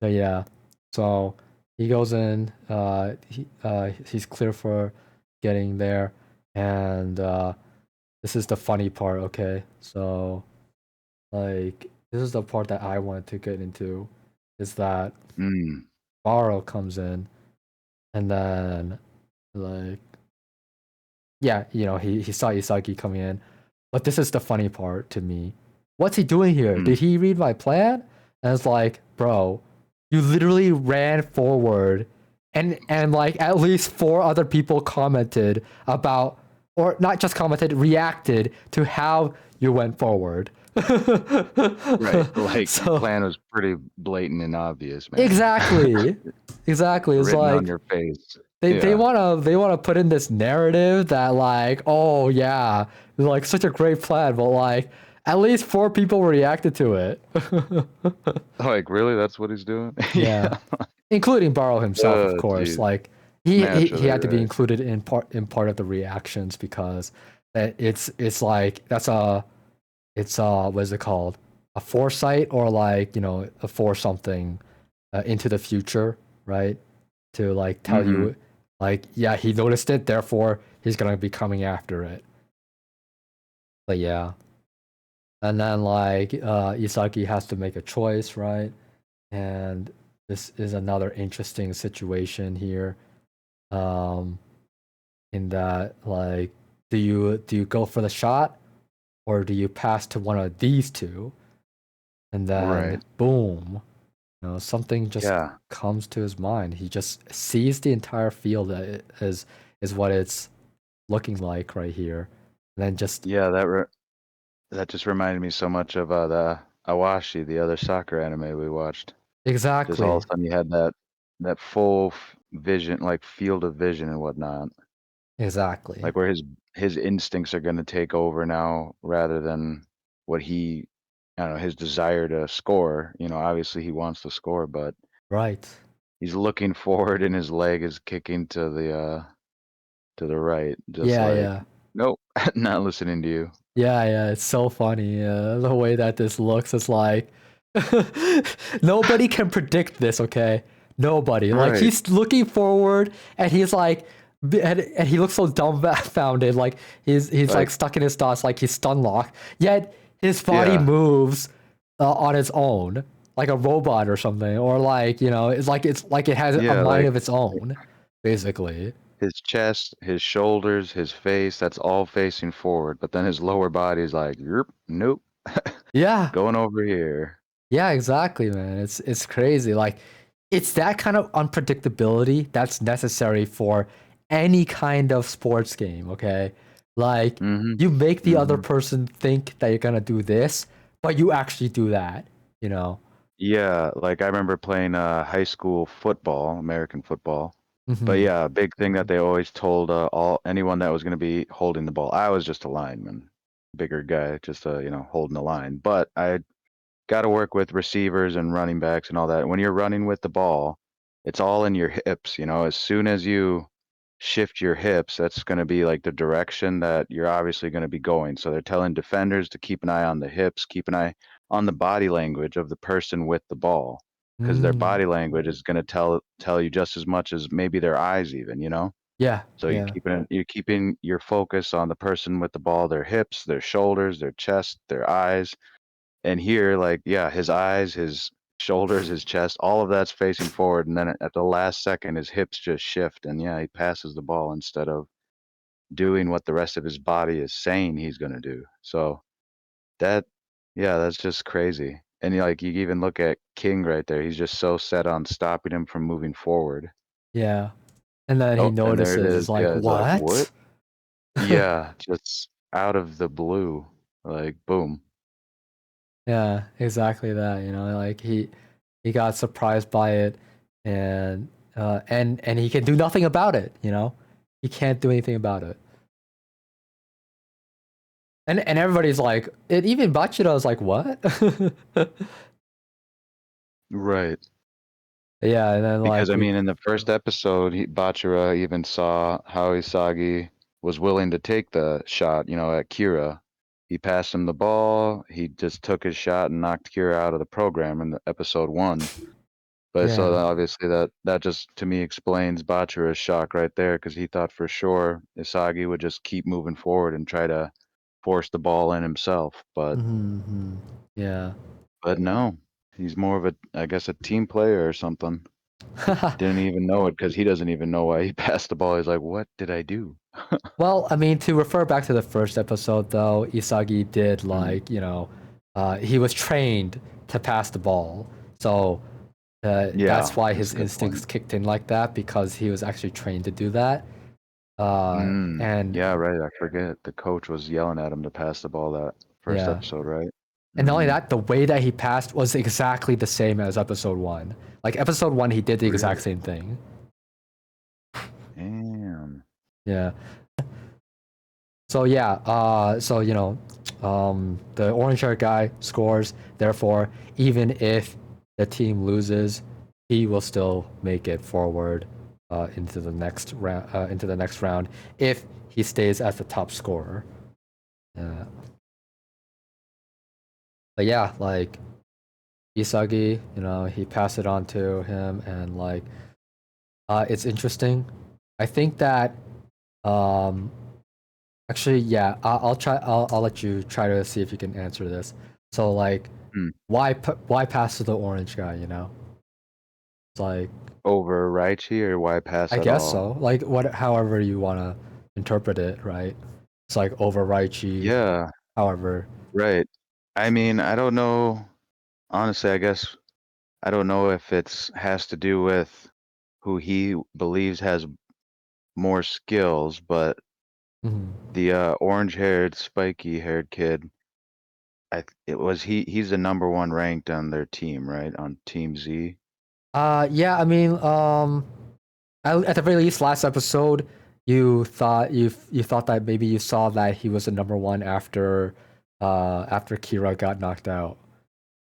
But yeah, so he goes in. He's clear for getting there, and this is the funny part. Okay, so like this is the part that I wanted to get into, is that Mm. Baro comes in, and then like yeah, he saw Isagi coming in, but this is the funny part to me. What's he doing here? Mm. Did he read my plan? And it's like, bro, you literally ran forward, and like at least four other people commented about, or not just commented, reacted to how you went forward. Right. Like your So plan was pretty blatant and obvious, man. exactly, It's Written on like your face. they Yeah. wanna put in this narrative that like, oh yeah, like such a great plan, but like at least four people reacted to it. Like, really? That's what he's doing? Yeah, Yeah. including Barrow himself, of course. Jeez. Like he Naturally, had to be right. included in part of the reactions, because it's like it's what is it called, a foresight, or like a for something into the future, right? To like tell Mm-hmm. you like, yeah, he noticed it, therefore he's gonna be coming after it. But yeah, And then like Isagi has to make a choice, right? And this is another interesting situation here. Um, in that like do you go for the shot or do you pass to one of these two? And then Right. boom, something just Yeah. comes to his mind. He just sees the entire field is what it's looking like right here. And then just Yeah, that just reminded me so much of the Awashi, the other soccer anime we watched. Just all of exactly, a sudden you had that full vision, like field of vision and whatnot, exactly. like where his instincts are going to take over now rather than what he, I don't know, his desire to score. Obviously he wants to score, but Right. he's looking forward and his leg is kicking to the right, just Yeah, like, yeah. nope, not listening to you. Yeah, yeah, it's so funny. The way that this looks is like nobody can predict this, okay? Nobody. Like Right. he's looking forward and he's like and he looks so dumbfounded, like he's like Like, stuck in his thoughts, like he's stun locked. Yet his body yeah, moves on its own, like a robot or something, or like it's like it has a yeah, mind like of its own, basically. his chest, his shoulders, his face, that's all facing forward, but then his lower body's like, "Yerp, nope, Yeah, going over here." yeah, exactly, man. It's crazy. Like it's that kind of unpredictability that's necessary for any kind of sports game, okay? Like Mhm, you make the other mhm. person think that you're gonna do this, but you actually do that, you know? Yeah, like, I remember playing, high school football, American football, but, Hmm. yeah, a big thing that they always told, all anyone that was gonna be holding the ball. I was just a lineman, bigger guy, just, holding the line, but I gotta work with receivers and running backs and all that. When you're running with the ball, it's all in your hips, as soon as you shift your hips, that's gonna be, like, the direction that you're obviously gonna be going. So they're telling defenders to keep an eye on the hips, keep an eye on the body language of the person with the ball, because their Mm. body language is gonna tell you just as much as maybe their eyes even. Yeah, So yeah. you're keeping your focus on the person with the ball, their hips, their shoulders, their chest, their eyes, and here, like, yeah, his eyes, his shoulders, his chest, all of that's facing forward, and then at the last second, his hips just shift, and yeah, he passes the ball instead of doing what the rest of his body is saying he's gonna do. So that, yeah, that's just crazy. And like you even look at King right there, he's just so set on stopping him from moving forward. Yeah. And then he Oh, and there it notices, is. it's like, Yeah, it's like, what? what? Yeah, just out of the blue, like boom. Yeah, exactly that, like he got surprised by it and and he can do nothing about it. He can't do anything about it. And everybody's like, and even Bachira is like, what? Right. Yeah, and then Because, like I we mean, in the first episode, Bachira even saw how Isagi was willing to take the shot, at Kira. He passed him the ball. He just took his shot and knocked Kira out of the program in the episode 1. But so yeah. obviously that just to me explains Bachira's shock right there, because he thought for sure Isagi would just keep moving forward and try to force the ball in himself. But Hmm. Yeah. no, he's more of a, I guess, a team player or something. Didn't even know it because he doesn't even know why he passed the ball. He's like, "What did I do?" Well, I mean, to refer back to the first episode, though, Isagi did Mm. he was trained to pass the ball, so that's Yeah, why that's his a good instincts point. kicked in like that because he was actually trained to do that. And Yeah, right, I forget. The coach was yelling at him to pass the ball that first yeah, episode, right? and not only Mm. that, the way that he passed was exactly the same as episode one. Like episode one, he did the exact Really? same thing. Damn. Yeah. So yeah, the orange shirt guy scores. Therefore, even if the team loses, he will still make it forward into the next round. Into the next round, if he stays as the top scorer. Uh, but yeah, like Isagi, he passed it on to him, and like it's interesting. I think that um, Actually, yeah, I'll try. I'll let you try to see if you can answer this. So like, Hmm. why pass to the orange guy? You know, it's like Over Raichi or why pass I at guess all? so. Like however you wanna interpret it, right? It's like over Raichi. Yeah, However, right. I mean, I don't know. Honestly, I guess I don't know if it's has to do with who he believes has more skills, but mhm. the orange-haired, spiky-haired kid, he's the number one ranked on their team, right? On Team Z. Yeah. I mean, at the very least, last episode, you thought that maybe you saw that he was the number one after Kira got knocked out.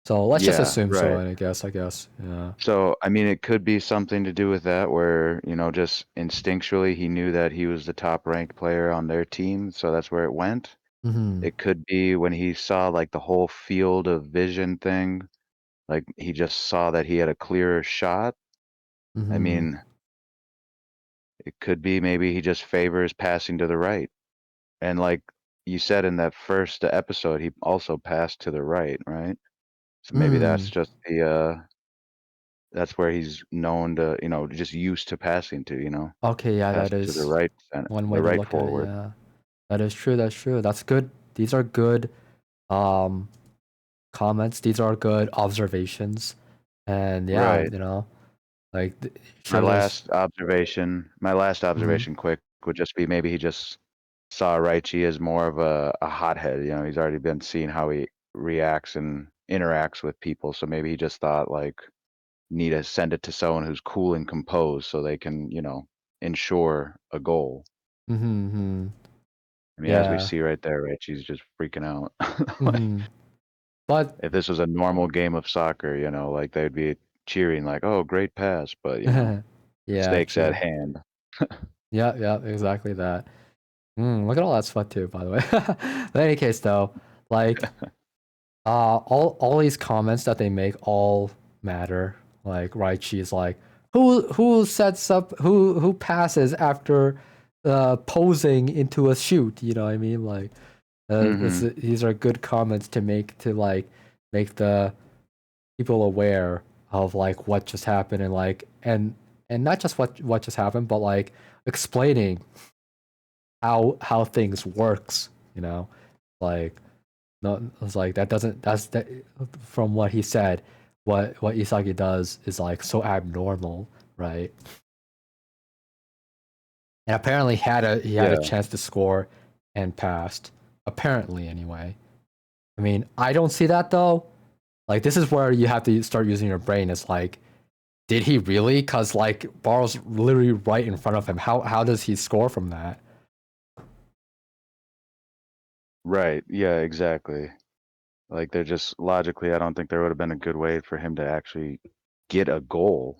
So let's just Yeah, assume so. right. I guess. I guess. Yeah. So, I mean, it could be something to do with that, where, just instinctually he knew that he was the top ranked player on their team, so that's where it went. Mhm. It could be when he saw like the whole field of vision thing, like he just saw that he had a clearer shot. I Mhm. mean, it could be maybe he just favors passing to the right. And like you said in that first episode, he also passed to the right, right? So maybe that's Mm. just that's where he's known to, just used to passing to, Okay. Yeah. That passing to the is right center, one way the to right look at it. forward. Yeah. That is true. That's true. That's good. These are good um comments. These are good observations. And yeah, Right. like it shows us. My last Mhm. observation quick would just be maybe he just saw Raichi as more of a hothead. He's already been seeing how he reacts and interacts with people. So maybe he just thought like need to send it to someone who's cool and composed so they can, ensure a goal. Mhm. Mhm. I mean, as we Yeah. see right there, Raichi's just freaking out. Like Mhm. But if this was a normal game of soccer, like they'd be cheering like, "Oh, great pass," but yeah, stakes at true. hand. Yeah, yeah, exactly that. Look at all that sweat too, by the way. But in any case, though, like all these comments that they make all matter. Like Raichi's like, who sets up who passes after posing into a shoot? You know what I mean? Like, Mhm. these are good comments to make the people aware of like what just happened and and not just what just happened, but like explaining how things works. You know, like no, it's like that doesn't that's that from what he said. What Isagi does is like so abnormal, right? And apparently he had a Yeah. chance to score and passed. Apparently, anyway. I mean, I don't see that though. Like this is where you have to start using your brain. It's like, did he really? Cause like Barrow's literally right in front of him. How does he score from that? Right. Yeah, exactly. Like they're just logically, I don't think there would have been a good way for him to actually get a goal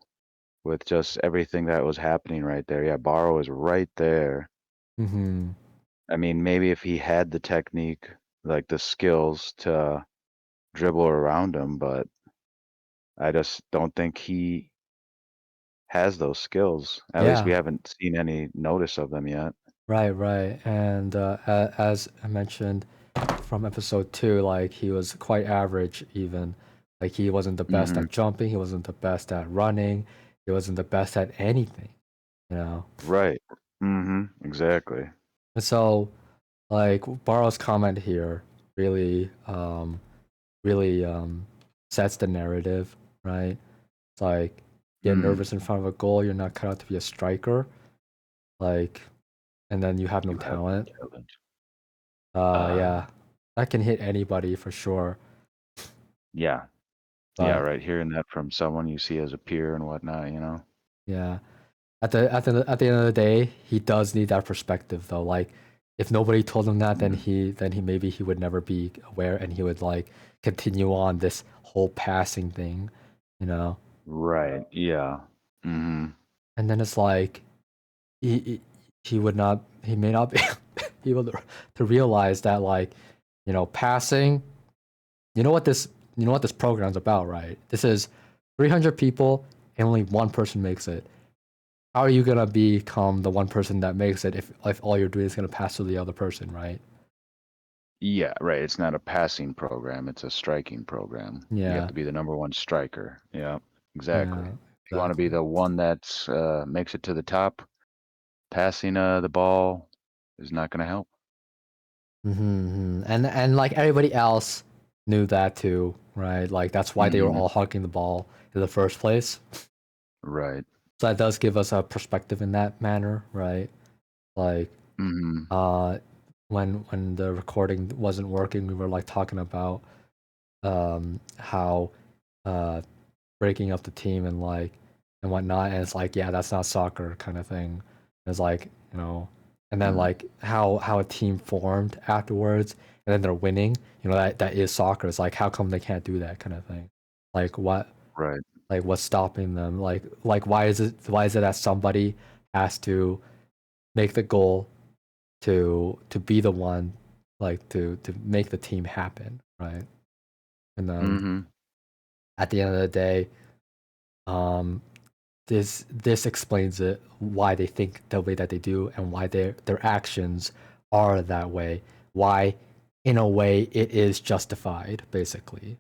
with just everything that was happening right there. Yeah, Barrow is right there. Mm-hmm. I mean, maybe if he had the technique, like the skills to dribble around him, but I just don't think he has those skills. At least we Yeah. haven't seen any notice of them yet. Right. Right. And as I mentioned from episode two, like he was quite average. Even like he wasn't the best Mhm. at jumping. He wasn't the best at running. He wasn't the best at anything. You know. Right. Mhm. Exactly. And so like Barrow's comment here really really sets the narrative, right? It's like get Mm. nervous in front of a goal, you're not cut out to be a striker, like, and then you have no You have no talent. talent. Uh, Yeah, that can hit anybody for sure. yeah. Yeah, But right. Hearing that from someone you see as a peer and whatnot. yeah, at the end of the day, he does need that perspective though. Like, if nobody told him that, Mhm. then he maybe he would never be aware, and he would like continue on this whole passing thing, you know. Right. Yeah. Mhm. And then it's like he he would not he may not be able to realize that like passing you know what this program's about, right? This is 300 people and only one person makes it. how are you gonna become the one person that makes it if all you're doing is gonna pass to the other person, right? Yeah, right. It's not a passing program, it's a striking program. You have Yeah, to be the number one striker. Yeah, exactly. yeah, If you want to be exactly. the one that's makes it to the top, passing the ball is not going to help. And like everybody else knew that too, right? Like that's why they were Hmm. all hugging the ball in the first place. Right. So that does give us a perspective in that manner, right? Like Hmm. uh when the recording wasn't working, we were like talking about how uh breaking up the team and like and whatnot, and it's like, yeah, that's not soccer kind of thing. It's like, and then Hmm. like how a team formed afterwards, and then they're winning. That is soccer. It's like, how come they can't do that kind of thing? Like what? Right. Like what's stopping them? Like why is it that somebody has to make the goal to be the one, like to make the team happen, right? And then Hmm. at the end of the day, um, this explains it, why they think the way that they do and why their actions are that way. Why, in a way, it is justified, basically.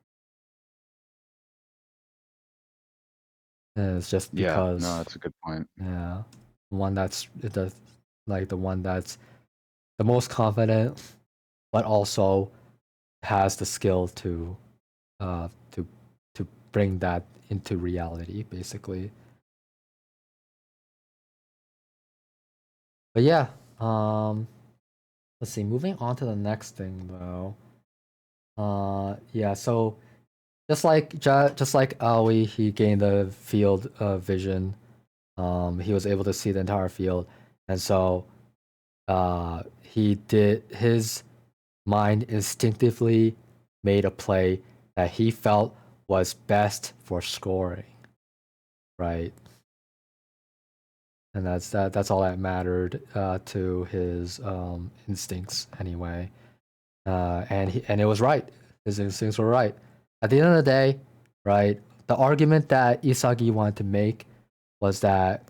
And it's just Yeah. No, because, that's a good point. yeah, one that's the like the one that's the most confident, but also has the skill to uh to to bring that into reality, basically. But yeah, let's see. Moving on to the next thing, though. Yeah. So just like Aoi, he gained the field vision. He was able to see the entire field, and so he did his mind instinctively made a play that he felt was best for scoring, right? And that's all that mattered to his instincts anyway. And it was right. His instincts were right. At the end of the day, right, the argument that Isagi wanted to make was that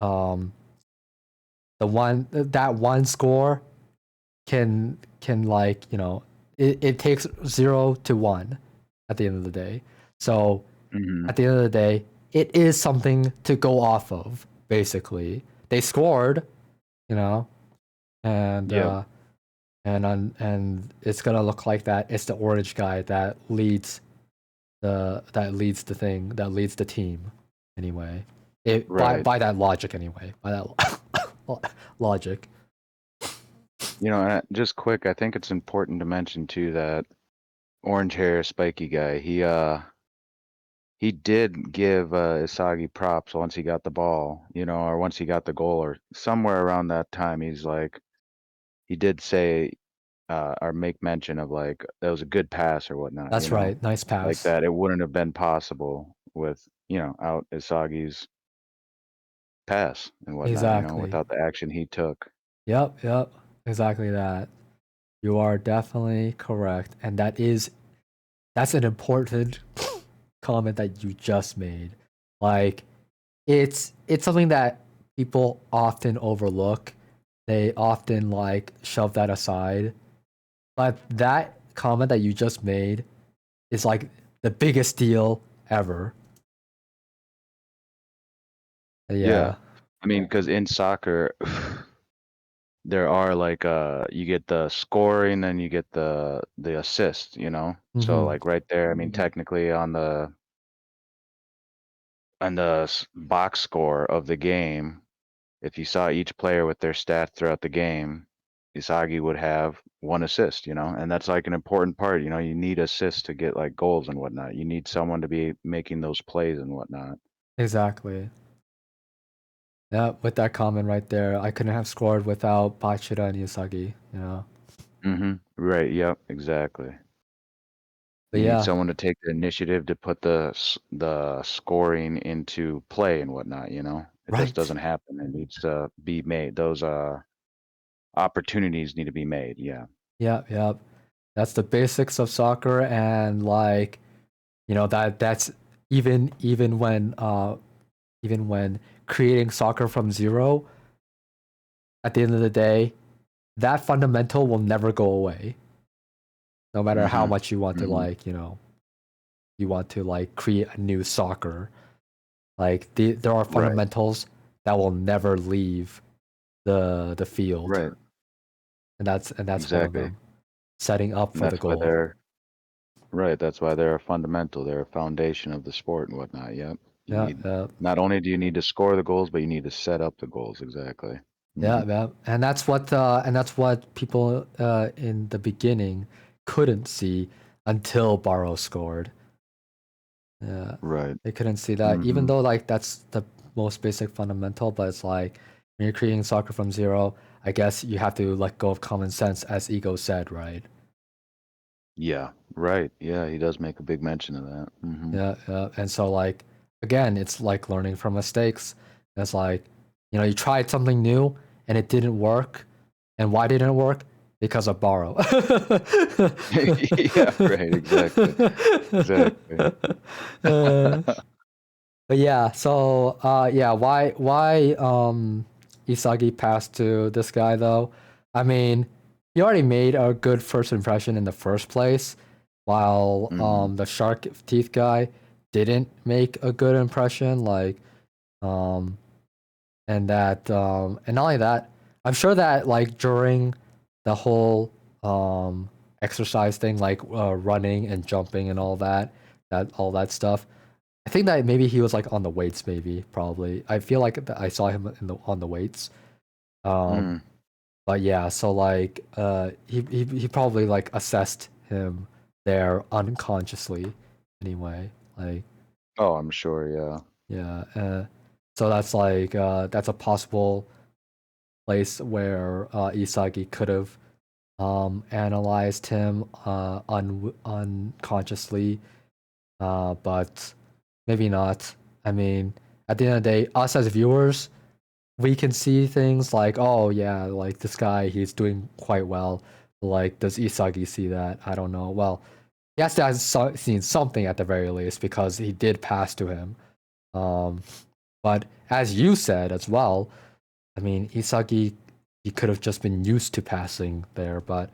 um, that one score can like, it takes 0 to 1 at the end of the day. So Hmm. at the end of the day, it is something to go off of. Basically, they scored, you know, and Yep. and it's gonna look like that. It's the orange guy that leads the thing, that leads the team. Anyway, it Right. by that logic. Anyway, by that logic. Just quick, I think it's important to mention too that orange hair spiky guy, he did give Isagi props once he got the ball, or once he got the goal, or somewhere around that time. He's like, he did say or make mention of like that was a good pass or whatnot, That's right. Nice like pass. that. It wouldn't have been possible with out Isagi's pass and whatnot, Exactly. without the action he took. Yep. Yep. Exactly that. You are definitely correct, and that's an important comment that you just made. Like, it's something that people often overlook. They often like shove that aside. But that comment that you just made is like the biggest deal ever. Yeah, Yeah. I mean, because in soccer, there are like you get the scoring, then you get the assist, So Mm-hmm. like right there, I mean, technically on the box score of the game, if you saw each player with their stats throughout the game, Isagi would have one assist, and that's like an important part. You need assists to get like goals and whatnot. You need someone to be making those plays and whatnot. Exactly. Yeah, with that comment right there, I couldn't have scored without Bachira and Yusagi, Right. Yep. Exactly. But You need yeah, someone to take the initiative to put the scoring into play and whatnot. It just right. doesn't happen. It needs to be made. Those opportunities need to be made. Yeah. Yep, yep. That's the basics of soccer, and like, that's even when creating soccer from zero, at the end of the day, that fundamental will never go away. No matter how Mm-hmm. much you want to Mm-hmm. you want to like create a new soccer. Like there are Right. fundamentals that will never leave the field, Right. and that's one of Exactly. them. Setting up And for the that's why goal. they're right. That's why they're a fundamental. They're a foundation of the sport and whatnot. Yep. You Yeah, need not only do you need to score the goals, but you need to set up the goals. Exactly. yeah, Hmm. yeah. And that's what people in the beginning couldn't see until Barrow scored. Yeah, Right. they couldn't see that, even Hmm. though like that's the most basic fundamental. But it's like when you're creating soccer from zero, I guess you have to let go of common sense, as Ego said, right? Yeah. Right. Yeah. He does make a big mention of that. Hmm. Yeah, yeah. And so like again, it's like learning from mistakes. It's like, you tried something new and it didn't work. And why didn't it work? Because of borrow. Yeah. Right. Exactly. Exactly. Uh, but yeah, so yeah, why Isagi passed to this guy though? I mean, he already made a good first impression in the first place, while Hmm. the shark teeth guy didn't make a good impression. Like um and not only that, I'm sure that like during the whole exercise thing, like running and jumping and all that stuff, I think that maybe he was like on the weights, maybe probably. I feel like I saw him on the weights. Um, Mm. but yeah, so like he probably like assessed him there unconsciously anyway. Like Oh, I'm sure. Yeah. yeah, so that's like that's a possible place where Isagi could have analyzed him unconsciously, but maybe not. I mean, at the end of the day, us as viewers, we can see things like, oh yeah, like this guy, he's doing quite well. Like, does Isagi see that? I don't know. Well, he has to have seen something at the very least because he did pass to him. Um, but as you said as well, I mean, Isagi, he could have just been used to passing there, but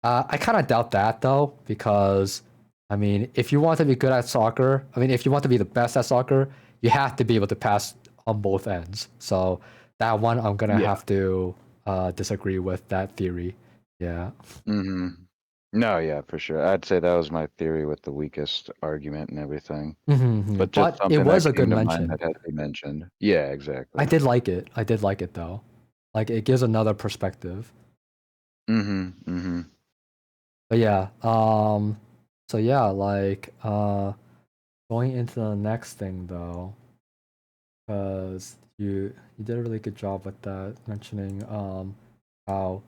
I kind of doubt that though, because I mean, if you want to be good at soccer, I mean, if you want to be the best at soccer, you have to be able to pass on both ends. So that one, I'm gonna Yeah. have to disagree with that theory. Yeah. Hmm. No, yeah, for sure. I'd say that was my theory with the weakest argument and everything. But just But it something that was a good came to mind that mention. had to be mentioned. Yeah, I exactly. did like it. I did like it though. Like it gives another perspective. Mhm, mhm. But yeah, so yeah, like going into the next thing though, because you did a really good job with that, mentioning how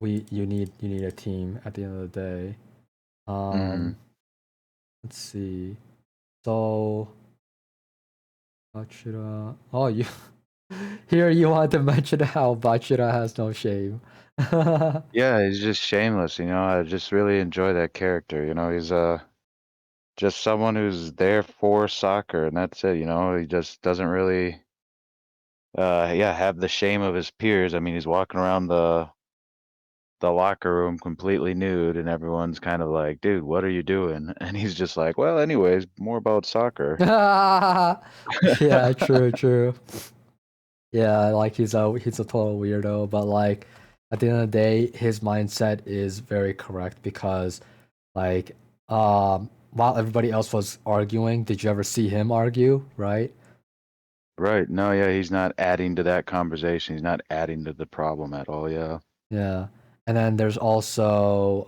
you need a team at the end of the day. Mhm. Um, let's see. So Bachira. Oh, you here you want to mention how Bachira has no shame. Yeah, he's just shameless, I just really enjoy that character, he's, just someone who's there for soccer, and that's it, he just doesn't really, yeah, have the shame of his peers. I mean, he's walking around the locker room completely nude, and everyone's kind of like, "Dude, what are you doing?" And he's just like, "Well, anyways, more about soccer." Yeah, true, true. Yeah, like he's a total weirdo, but like at the end of the day, his mindset is very correct because like while everybody else was arguing, did you ever see him argue, right? Right. No, yeah, he's not adding to that conversation. He's not adding to the problem at all. Yeah. Yeah. And then there's also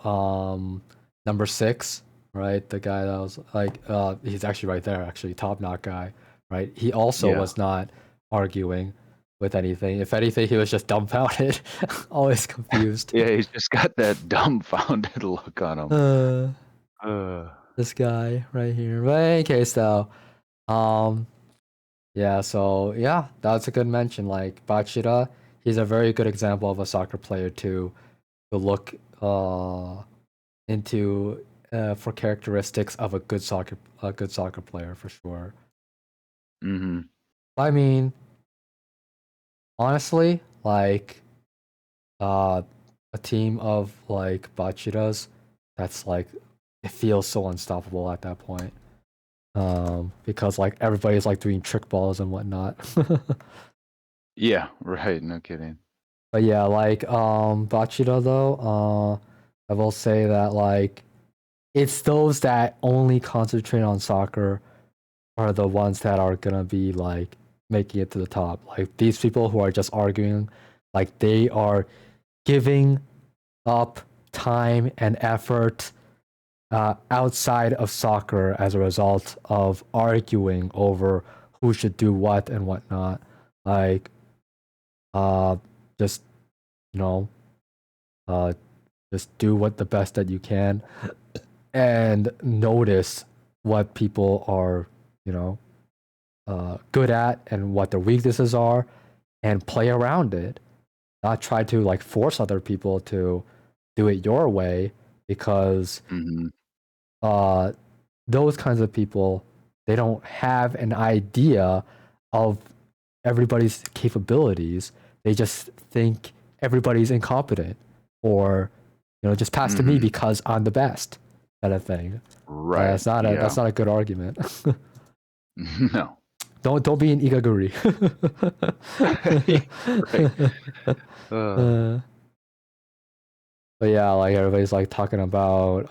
number 6, right? The guy that was like he's actually right there, actually, top knot guy, right? He also Yeah. was not arguing with anything. If anything, he was just dumbfounded, always confused. Yeah, he's just got that dumbfounded look on him. Uh, Uh, this guy right here. But in any case, though, um, yeah. So yeah, that's a good mention. Like Bachira, he's a very good example of a soccer player to look into for characteristics of a good soccer player for sure. mhm. I mean, honestly, like a team of like Bachiras, that's like it feels so unstoppable at that point. Because like everybody's like doing trick balls and whatnot. Yeah, right. No kidding. But yeah, like Bachira though, I will say that like it's those that only concentrate on soccer are the ones that are gonna be like making it to the top. Like these people who are just arguing, like they are giving up time and effort outside of soccer as a result of arguing over who should do what and whatnot. Like, uh, just you know, uh, just do what the best that you can and notice what people are, you know, good at and what their weaknesses are, and play around it. Not try to like force other people to do it your way because Hmm. uh, those kinds of people, they don't have an idea of everybody's capabilities. They just think everybody's incompetent or just pass to me Hmm. because I'm the best kind of thing. Right. That's Yeah. not a good argument. No. Don't be an igaguri. Right. Uh, uh, but yeah, like everybody's like talking about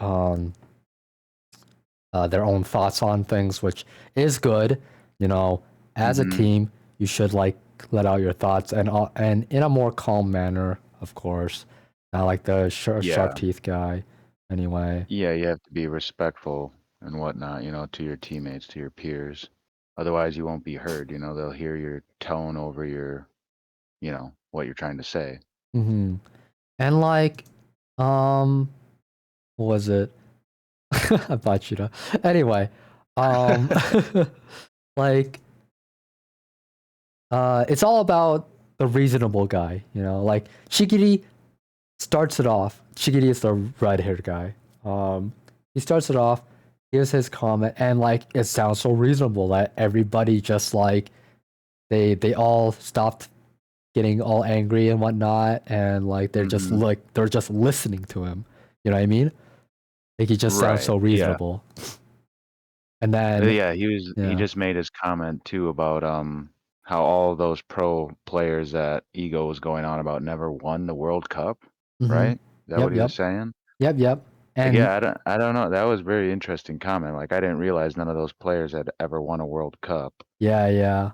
their own thoughts on things, which is good. You know, as a hmm. team, you should like let out your thoughts and in a more calm manner, of course. Not like the sharp Yeah. teeth guy. Anyway. Yeah, you have to be respectful and whatnot, to your teammates, to your peers. Otherwise, you won't be heard. They'll hear your tone over what you're trying to say. Hmm. And like, um, what was it? I bought you to. Anyway, um, like, it's all about the reasonable guy. Like Shigiri starts it off. Shigiri is the red-haired guy. He starts it off. Here's his comment, and like it sounds so reasonable that everybody just like they all stopped getting all angry and whatnot, and like Hmm. they're just listening to him. You know what I mean? Like he just sounds Right. so Yeah. reasonable. And then Yeah, he yeah, just made his comment too about how all those pro players that Ego was going on about never won the World Cup, mm-hmm. right? Is that what Yep, he was yep, saying? yep. Like, And yeah, I don't know. That was a very interesting comment. Like, I didn't realize none of those players had ever won a World Cup, yeah.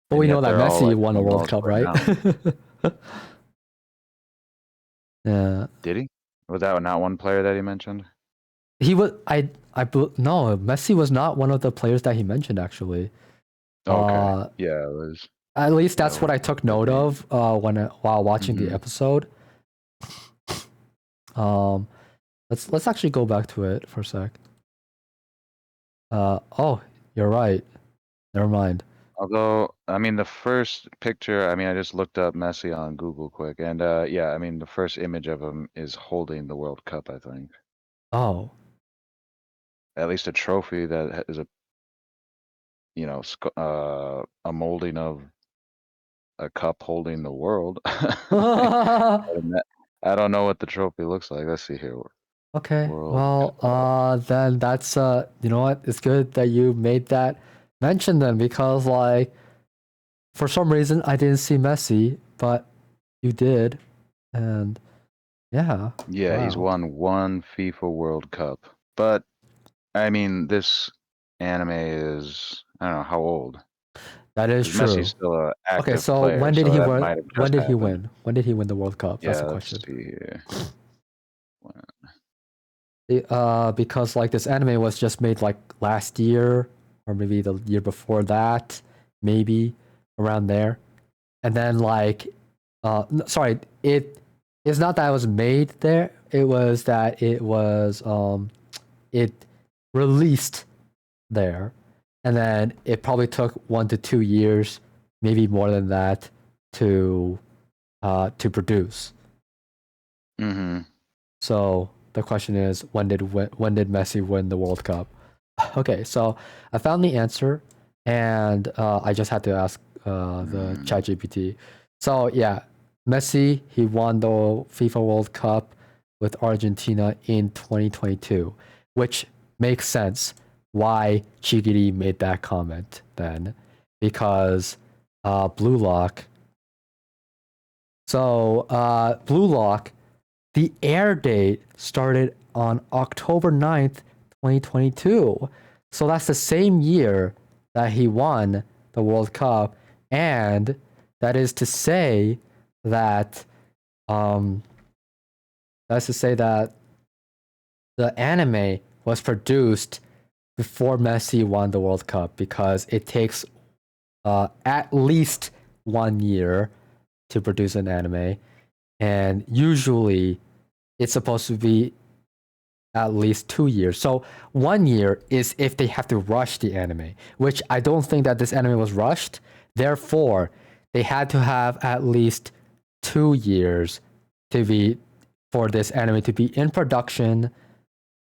But and we know yet that they're all Messi like won the a World most Cup, right? renowned. Yeah. Did he? Was that not one player that he mentioned? He was no, Messi was not one of the players that he mentioned actually. Okay. Uh Yeah, it was. at least That that's what I was took could note be. of while watching the Hmm. episode. Um let's actually go back to it for a sec. Oh, you're right. Never mind. Although, I mean, the first picture, I mean, I just looked up Messi on Google quick, and yeah, I mean, the first image of him is holding the World Cup, I think. Oh. At least a trophy that is a molding of a cup holding the world. I don't know what the trophy looks like. Let's see here. Okay. World Well, Cup. then that's you know what? It's good that you made that mention then because like for some reason I didn't see Messi, but you did. And yeah. Yeah, he's Wow. won one FIFA World Cup. But I mean, this anime is, I don't know how old, That is because Messi's true. still an Okay, active so player, when did so he that win? might have When just did he happened. win? When did he win the World Cup? That's Yeah, the let's question. see here. Because like this anime was just made like last year or maybe the year before that, maybe around there. And then like sorry, it is not that it was made there. It was that it released there. And then it probably took 1 to 2 years, maybe more than that, to produce. Hmm. So the question is, when did Messi win the World Cup? Okay, so I found the answer, and I just had to ask the Mm. ChatGPT. So yeah, Messi, he won the FIFA World Cup with Argentina in 2022, which makes sense why Chigiri made that comment then, because Blue Lock. So Blue Lock, the air date started on October 9th, 2022. So that's the same year that he won the World Cup, and that is to say that um, the anime was produced before Messi won the World Cup because it takes at least 1 year to produce an anime, and usually it's supposed to be at least 2 years. So 1 year is if they have to rush the anime, which I don't think that this anime was rushed. Therefore, they had to have at least 2 years to be for this anime to be in production,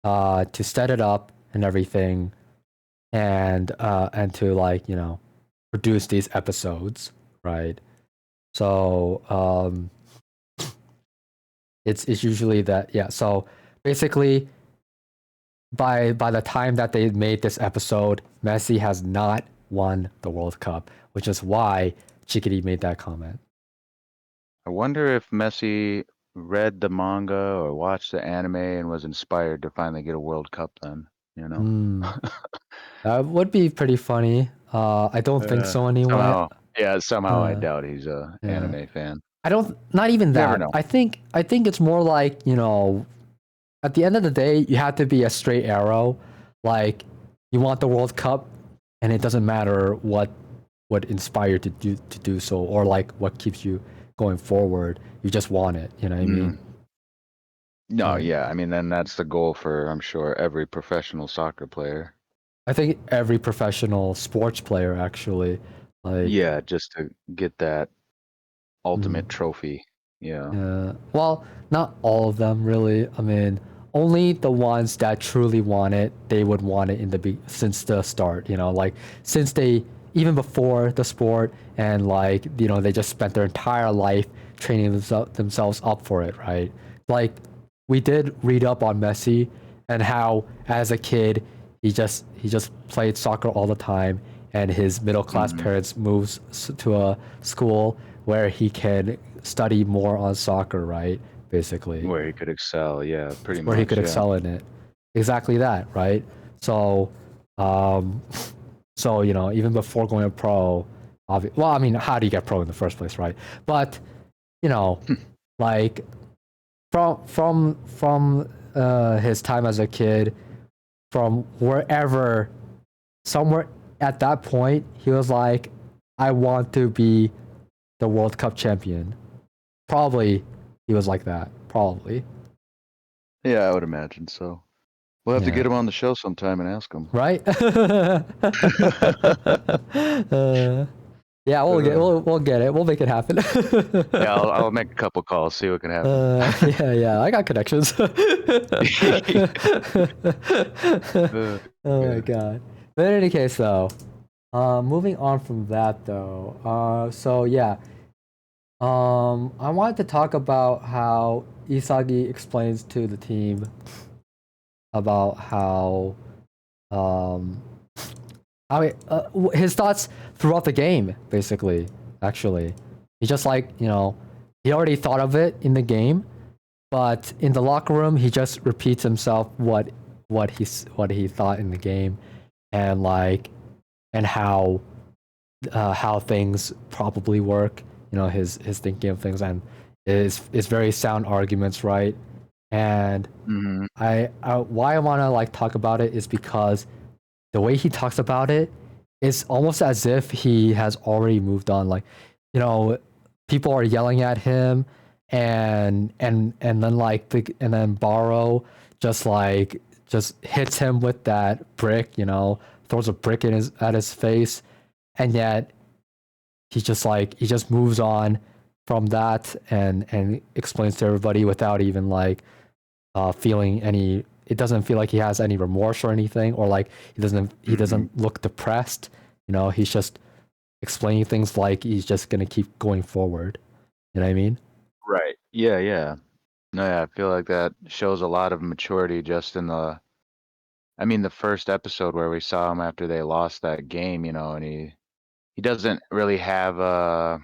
to set it up and everything, and to produce these episodes, right? So it's usually that, yeah. So basically, by the time that they made this episode, Messi has not won the World Cup, which is why Chikiri made that comment. I wonder if Messi read the manga or watched the anime and was inspired to finally get a World Cup then, you know? That would be pretty funny. I don't think so anyway. Somehow I Uh, doubt he's a yeah. anime fan. I don't. Not even Never that. know. I think it's more like, at the end of the day, you have to be a straight arrow. Like, you want the World Cup, and it doesn't matter what inspired to do so, or like what keeps you going forward. You just want it. You know what I mean? No, Right. yeah, I mean, then that's the goal for, I'm sure, every professional soccer player. I think every professional sports player actually, like, Yeah, just to get that mm, ultimate trophy. Yeah. yeah. Well, not all of them really. I mean, only the ones that truly want it, they would want it since the start. Like, since they even before the sport, and like, they just spent their entire life training themselves up for it, right? Like, we did read up on Messi and how as a kid he just played soccer all the time, and his middle class Mhm. parents moves to a school where he can study more on soccer, right? Basically, Where he could excel, yeah, pretty where he could much, yeah. excel in it. Exactly that, right? So, um, so even before going to pro, well, I mean, how do you get pro in the first place, right? But you know, like from his time as a kid, from wherever, somewhere at that point, he was like, I want to be the World Cup champion. Probably he was like that. Probably. Yeah, I would imagine so. We'll have to Yeah. get him on the show sometime and ask him. Right? Yeah, we'll get Uh, we'll get it. We'll make it happen. yeah, I'll make a couple calls, see what can happen. Yeah, I got connections. Uh, Oh my yeah. god. But in any case, though, moving on from that, though, so yeah, I wanted to talk about how Isagi explains to the team about how, um, his thoughts throughout the game, basically. Actually, he just like, he already thought of it in the game, but in the locker room, he just repeats himself what he thought in the game, and like, and how things probably work. His thinking of things, and is very sound arguments, right? And Mhm. why I want to like talk about it is because the way he talks about it is almost as if he has already moved on. Like, you know, people are yelling at him, and then and then Barrow just hits him with that brick, throws a brick at his face, and yet he just moves on from that, and explains to everybody without even like feeling any. It doesn't feel like he has any remorse or anything, or like he doesn't Mhm. look depressed. He's just explaining things like he's just gonna keep going forward. You know what I mean? Right. Yeah, yeah. No, yeah, I feel like that shows a lot of maturity just in the first episode where we saw him after they lost that game, and he doesn't really have a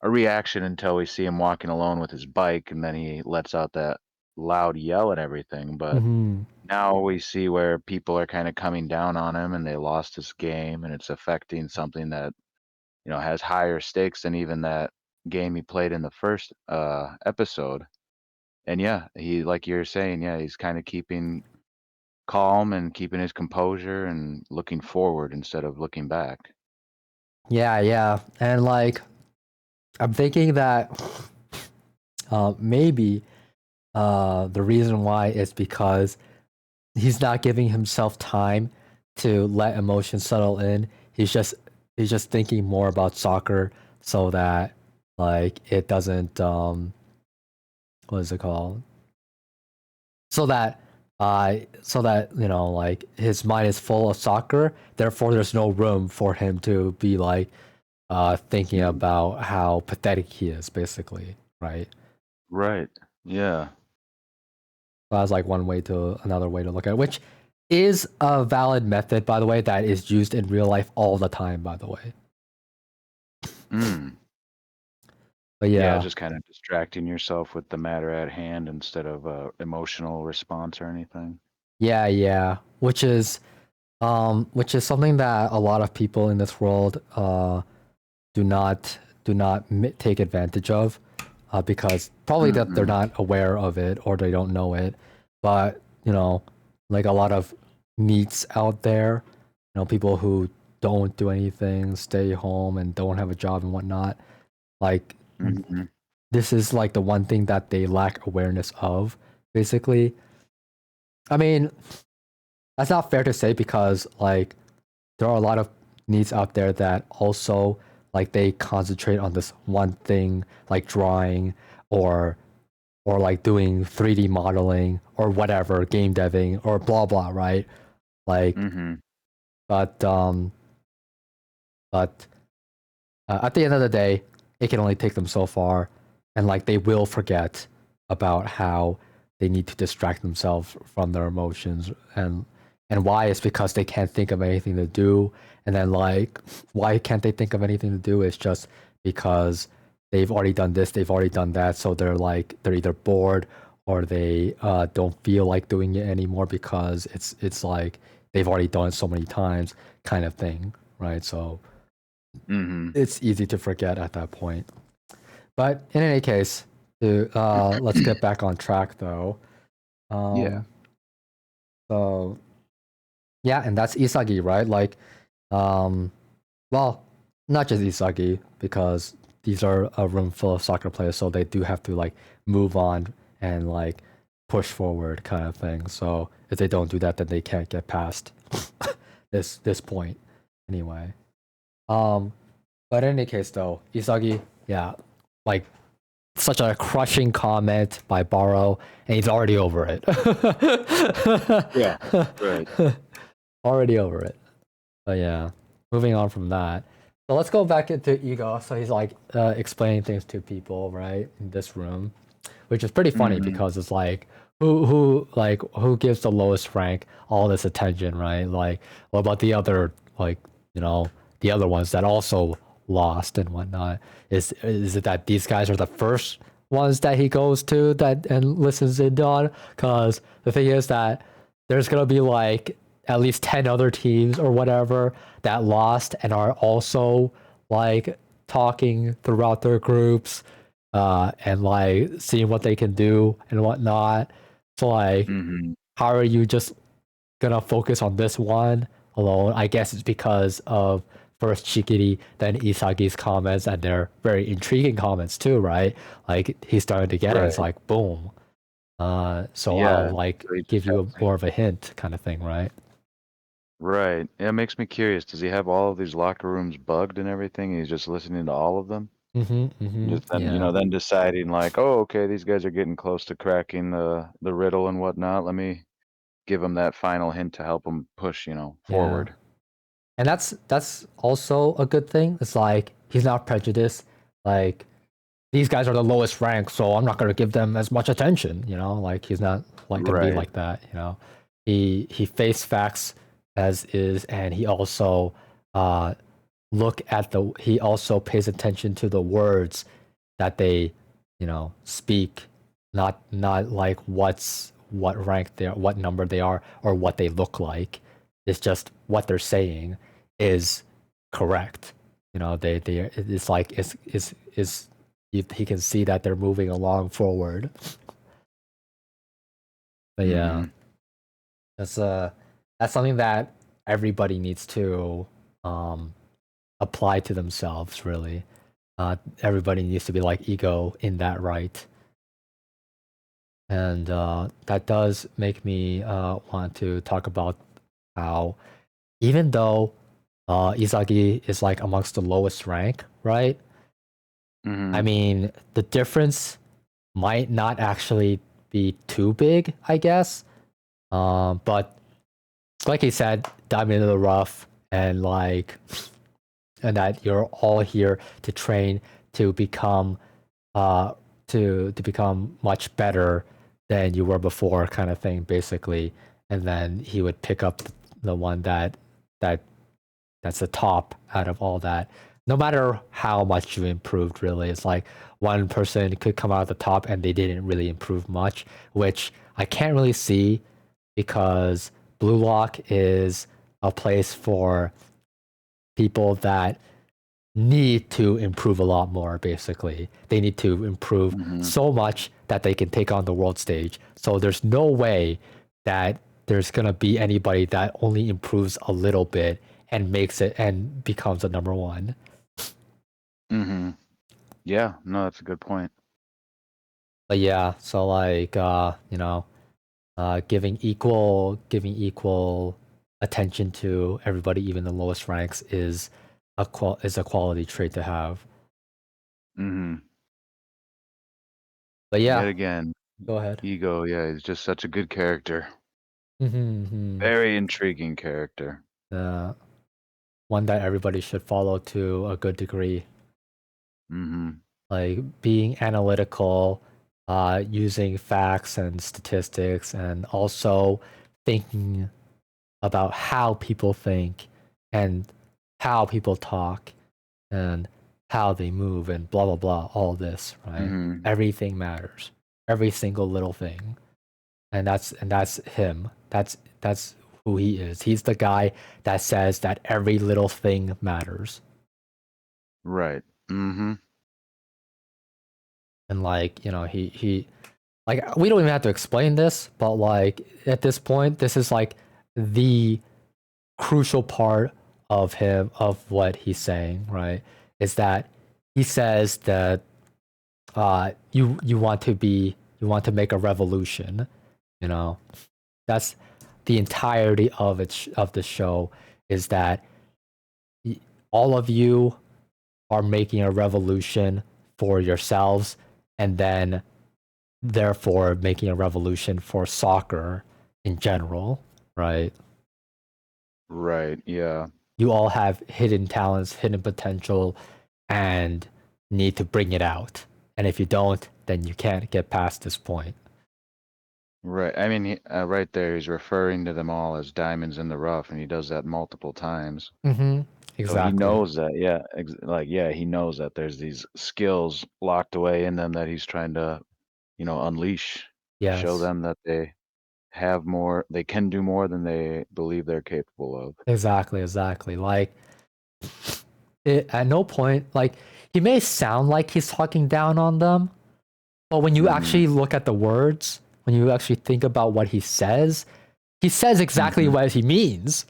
reaction until we see him walking alone with his bike, and then he lets out that loud yell and everything. But Mm-hmm. now we see where people are kind of coming down on him, and they lost this game, and it's affecting something that has higher stakes than even that game he played in the first episode. And yeah, he like you're saying, yeah, he's kind of keeping calm and keeping his composure and looking forward instead of looking back. Yeah, yeah, and like I'm thinking that maybe the reason why is because he's not giving himself time to let emotions settle in. He's just thinking more about soccer so that like it doesn't what is it called? So that like his mind is full of soccer, therefore there's no room for him to be like thinking Mhm. about how pathetic he is basically, right? Right. Yeah. That's like another way to look at it, which is a valid method, by the way, that is used in real life all the time, by the way. Mm. But Yeah, yeah, just kind of distracting yourself with the matter at hand instead of a emotional response or anything. yeah, yeah. Which is something that a lot of people in this world do not take advantage of, because probably that they're Mhm. not aware of it or they don't know it. But like a lot of neats out there, people who don't do anything, stay home and don't have a job and whatnot. Like Mhm. this is like the one thing that they lack awareness of, basically. I mean, that's not fair to say because like there are a lot of needs out there that also like they concentrate on this one thing like drawing or like doing 3D modeling or whatever, game deving or blah blah, right? Like Mhm. but but at the end of the day, it can only take them so far, and like they will forget about how they need to distract themselves from their emotions, and why is because they can't think of anything to do, and then like why can't they think of anything to do is just because they've already done this, they've already done that, so they're either bored or they don't feel like doing it anymore because it's like they've already done it so many times, kind of thing, right? So Mhm. it's easy to forget at that point. But in any case, let's get back on track though. Yeah. Um, so yeah, and that's Isagi, right? Like, um, well, not just Isagi because these are a room full of soccer players, so they do have to like move on and like push forward, kind of thing. So if they don't do that, then they can't get past this point anyway. Um, but in any case, though, Isagi, yeah, like such a crushing comment by Barrow, and he's already over it. Yeah. Right. Already over it. But yeah, moving on from that. So let's go back into Ego. So he's like explaining things to people, right, in this room, which is pretty funny Mhm. because it's like who gives the lowest rank all this attention, right? Like, what about the other like you know the other ones that also lost and whatnot? Is it that these guys are the first ones that he goes to that and listens in on? Because the thing is that there's gonna be like at least 10 other teams or whatever that lost and are also like talking throughout their groups and like seeing what they can do and whatnot. So like, Mhm. how are you just gonna focus on this one alone? I guess it's because of first Shikiri, then Isagi's comments, and they're very intriguing comments too, right? Like he's starting to get it. It's Right. like boom. So I'll Yeah. like So he give just you has more of a hint, kind of thing, right? right. Yeah, it makes me curious. Does he have all of these locker rooms bugged and everything? He's just listening to all of them? Just then, Yeah. then deciding like, "Oh, okay, these guys are getting close to cracking the riddle and whatnot. Let me give them that final hint to help them push, Yeah. forward." and that's also a good thing. It's like he's not prejudiced. Like these guys are the lowest rank, so I'm not gonna give them as much attention. Like he's not like gonna be Right. like that. He face facts as is, and he also uh he also pays attention to the words that they speak, not like what rank they are, what number they are, or what they look like. It's just what they're saying is correct. They it's like he can see that they're moving along forward. But yeah, Mm-hmm. that's that's something that everybody needs to um apply to themselves, really. Everybody needs to be like ego in that right. And that does make me want to talk about how, even though Izagi is like amongst the lowest rank, right? I Mm-hmm. mean, the difference might not actually be too big, I guess. But like he said, diamond in the rough, and that you're all here to train to become uh to become much better than you were before, kind of thing, basically. And then he would pick up the one that that's the top out of all that. No matter how much you improved, really, it's like one person could come out at the top and they didn't really improve much, which I can't really see, because Blue Lock is a place for people that need to improve a lot more. Basically, they need to improve Mm-hmm. so much that they can take on the world stage. So there's no way that there's gonna be anybody that only improves a little bit and makes it and becomes a number one. Mm-hmm. Yeah, no, that's a good point. But yeah, so like giving equal attention to everybody, even the lowest ranks, is a quality trait to have. Mm-hmm. But Yet yeah, again, go ahead. Ego, yeah, he's just such a good character. Mm-hmm. Very intriguing character. Uh, One that everybody should follow to a good degree. Mm-hmm. Like being analytical, using facts and statistics, and also thinking about how people think and how people talk and how they move and blah blah blah. All this, right? Mm-hmm. Everything matters. Every single little thing, and that's him. That's who he is. He's the guy that says that every little thing matters. Right. Mm-hmm. And like he like, we don't even have to explain this, but like at this point, this is like the crucial part of him, of what he's saying, right? Is that he says that you want to make a revolution. you know that's the entirety of the show, is that all of you are making a revolution for yourselves, and then therefore making a revolution for soccer in general, right? Right. Yeah. You all have hidden talents, hidden potential, and need to bring it out. And if you don't, then you can't get past this point. Right. I mean, right there, he's referring to them all as diamonds in the rough, and he does that multiple times. Mm-hmm. So he Exactly. knows that, yeah, yeah, he knows that there's these skills locked away in them that he's trying to, unleash, show Yes. them that they have more, they can do more than they believe they're capable of. Exactly. Exactly. Like, at no point, like, he may sound like he's talking down on them, but when you Mm-hmm. actually look at the words, when you actually think about what he says exactly Mm-hmm. what he means.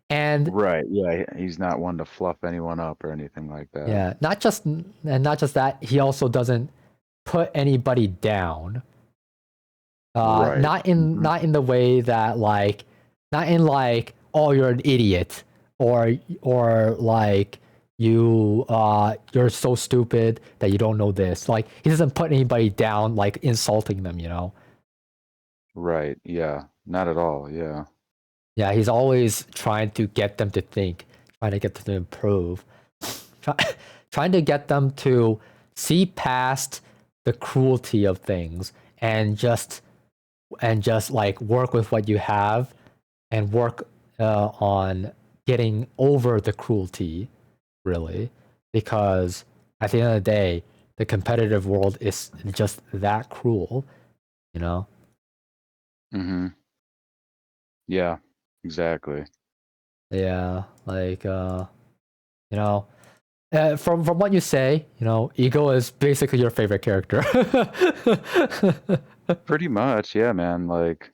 And Right. Yeah. He's not one to fluff anyone up or anything like that. yeah, not just that, he also doesn't put anybody down. Right. Mm-hmm. Not in the way that, like, not in like, oh, you're an idiot, or like, you're so stupid that you don't know this. Like, he doesn't put anybody down, like insulting them. Right. Yeah. Not at all. Yeah. Yeah, he's always trying to get them to think, trying to get them to improve, try, trying to get them to see past the cruelty of things and just like work with what you have and work on getting over the cruelty, really, because at the end of the day, the competitive world is just that cruel, you know? Mm-hmm. Yeah, exactly. Yeah, like you know, from what you say, Ego is basically your favorite character. Pretty much, yeah, man. Like,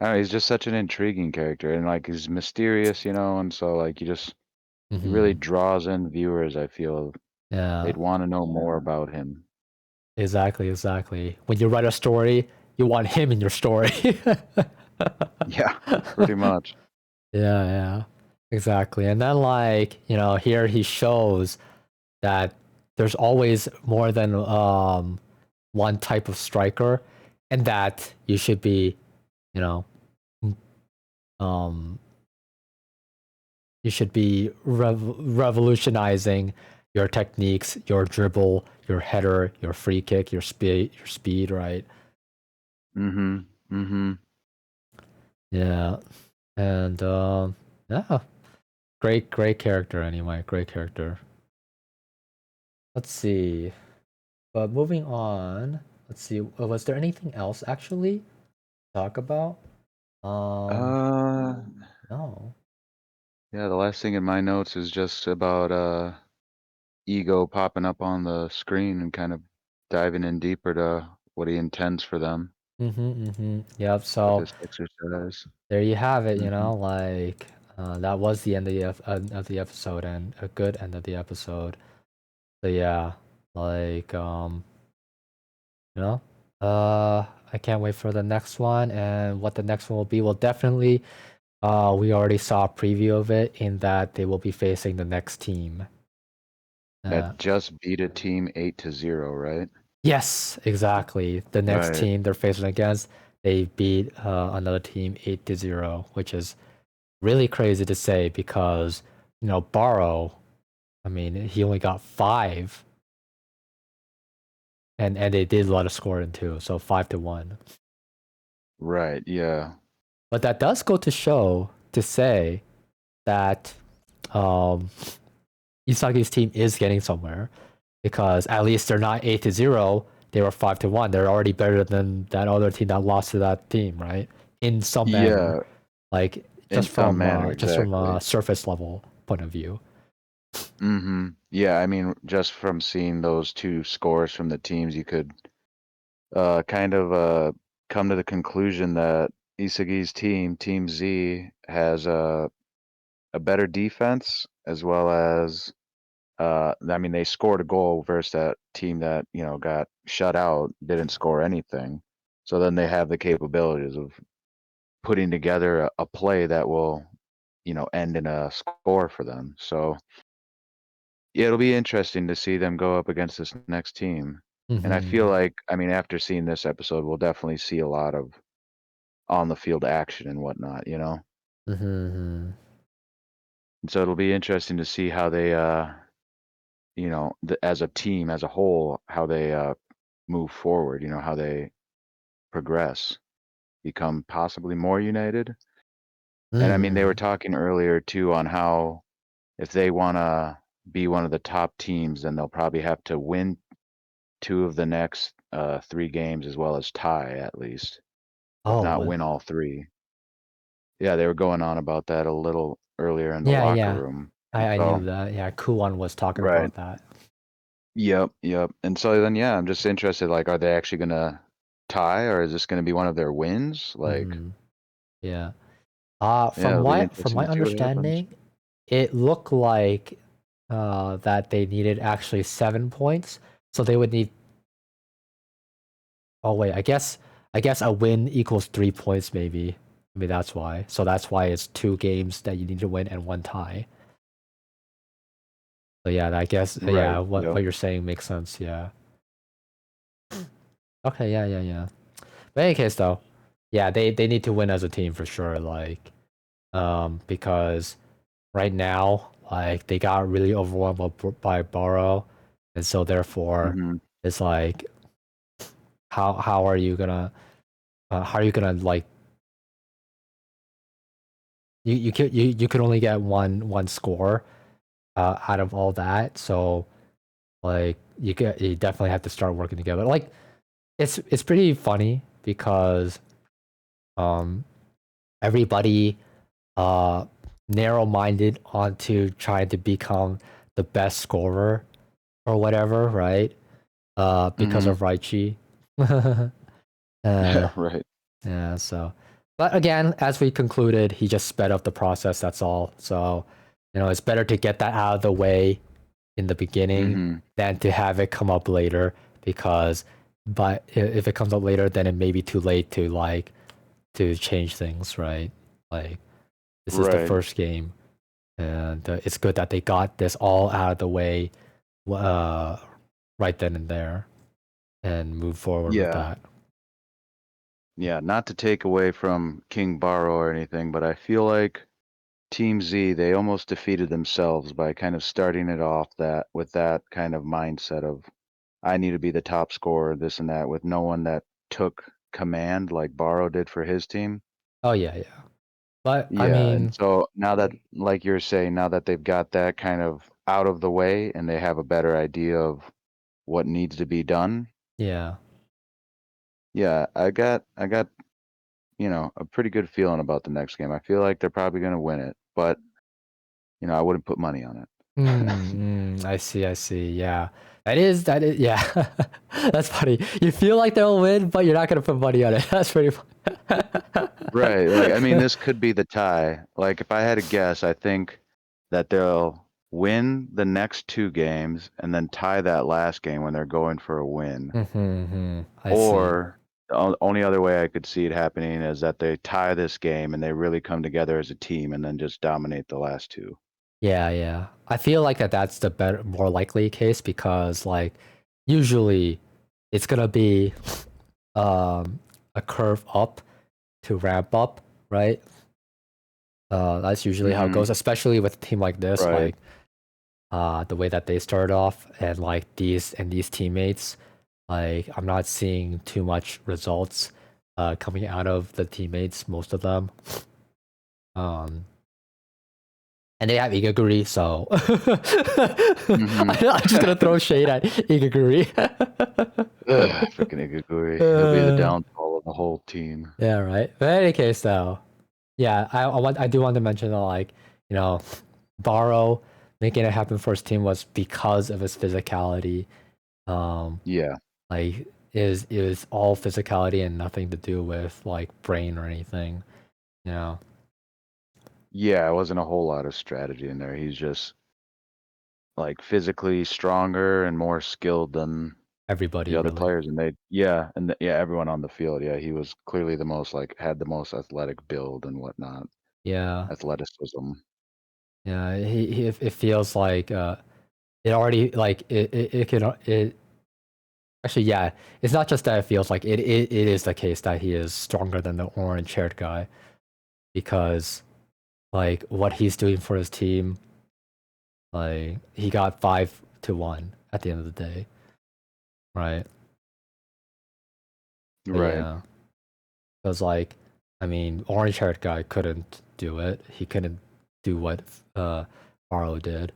I don't know, he's just such an intriguing character, and like he's mysterious, and so like he really Hmm. draws in viewers. I feel Yeah, they'd want to know more about him. exactly. When you write a story, you want him in your story. Yeah, pretty much. Yeah, exactly. And then like, here he shows that there's always more than one type of striker and that you should be, you know, um you should be revolutionizing your techniques, your dribble, your header, your free kick, your speed, right? Mm-hmm. Mm-hmm. Yeah. And yeah, great character anyway, great character. Let's see. But moving on, let's see. Was there anything else actually to talk about? Um, Uh, no. yeah, the last thing in my notes is just about Ego popping up on the screen and kind of diving in deeper to what he intends for them Yep. with So this exercise. there you have it. Hmm. Like that was the end of the episode and a good end of the episode. So yeah, like you know, I can't wait for the next one and what the next one will be. Well, definitely, we already saw a preview of it in that they will be facing the next team. Uh, That just beat a team 8-0, right? yes, exactly. The next Right. team they're facing against, they beat another team 8-0, which is really crazy to say because Barrow. I mean, he only got five, and they did a lot of scoring too, so 5-1. Right. Yeah. But that does go to show to say that um, Isagi's team is getting somewhere because at least they're not 8-0. They were 5-1. They're already better than that other team that lost to that team, right? In some manner, Yeah. like In some manner, just from exactly. a surface level point of view. Hmm. Yeah. I mean, just from seeing those two scores from the teams, you could kind of come to the conclusion that Isagi's team, Team Z, has a better defense as well as I mean they scored a goal versus that team that got shut out, didn't score anything. So then they have the capabilities of putting together a play that will end in a score for them. So yeah, it'll be interesting to see them go up against this next team. And I feel Mm-hmm. like, I mean, after seeing this episode, we'll definitely see a lot of on the field action and whatnot. Mm-hmm. And so it'll be interesting to see how they as a team, as a whole, how they move forward, how they progress, become possibly more united. And I mean, they were Mm-hmm. talking earlier too on how if they want to be one of the top teams, then they'll probably have to win two of the next three games as well as tie at least, if Oh, not what? win all three. Yeah, they were going on about that a little earlier in the Yeah, locker yeah. room. And I so, knew that. Yeah, Kuan was talking right. about that. Yep, yep. And so then, yeah, I'm just interested. Like, are they actually gonna tie, or is this gonna be one of their wins? Like, Mm-hmm. Yeah. yeah, From it'll be from interesting my to see what happens. understanding, it looked like that they needed actually 7 points. So they would need. Oh wait, I guess a win equals 3 points. Maybe that's why. So that's why it's two games that you need to win and one tie. So yeah, I guess yeah. Right. What Yep. you're saying makes sense. Yeah. Okay. Yeah. But in any case, though, yeah, they need to win as a team for sure. Like because right now, like they got really overwhelmed by Borrow, and so therefore Hmm. it's like, how are you gonna like you could only get one score out of all that, so like you definitely have to start working together. Like it's pretty funny because um everybody uh narrow-minded onto trying to become the best scorer or whatever, right? Because Hmm. of Raichi. Yeah, uh, right. yeah, so but again, as we concluded, he just sped up the process, that's all. So, it's better to get that out of the way in the beginning Hmm. than to have it come up later, because but if it comes up later, then it may be too late to to change things, right? Like this is the Right. first game, and it's good that they got this all out of the way uh, right then and there, and move forward with Yeah. that. Yeah. Not to take away from King Baro or anything, but I feel like Team Z, they almost defeated themselves by kind of starting it off that with that kind of mindset of I need to be the top scorer, this and that, with no one that took command like Baro did for his team. Oh yeah, yeah. But I Yeah, and mean, so now that, like you're saying, now that they've got that kind of out of the way and they have a better idea of what needs to be done, yeah, yeah, I got a pretty good feeling about the next game. I feel like they're probably going to win it, but I wouldn't put money on it. I see, I see. Yeah, that is. Yeah, that's funny. You feel like they'll win, but you're not gonna put money on it. That's pretty funny. Right. Like, I mean, this could be the tie. Like, if I had to guess, I think that they'll win the next two games and then tie that last game when they're going for a win. I see. Or the only other way I could see it happening is that they tie this game and they really come together as a team and then just dominate the last two. Yeah, yeah. I feel like that's the better, more likely case, because like usually it's gonna be um a curve up to ramp up, right? That's usually how it Hmm. goes, especially with a team like this, Right. like the way that they start off, and like these teammates, like I'm not seeing too much results coming out of the teammates, most of them. Um and they have Igaguri, so Hmm. I'm just gonna throw shade at Igaguri. Ugh, freaking Igaguri. He'll be the uh, downfall of the whole team. yeah, right. But in any case, though, yeah, I do want to mention that, like, you know, Baro making it happen for his team was because of his physicality. Um, Yeah. like is all physicality and nothing to do with like brain or anything. You know, Yeah, it wasn't a whole lot of strategy in there. He's just like physically stronger and more skilled than the everybody other really. players, and yeah, everyone on the field. Yeah, he was clearly the most like had the most athletic build and whatnot, Yeah, athleticism. yeah. It feels like it already like it can it actually, yeah. It's not just that it feels like it is the case that he is stronger than the orange haired guy, because like what he's doing for his team, like he got 5-1 at the end of the day, right? But Right. yeah, because like I mean, orange haired guy couldn't do it. He couldn't do what Barlow did.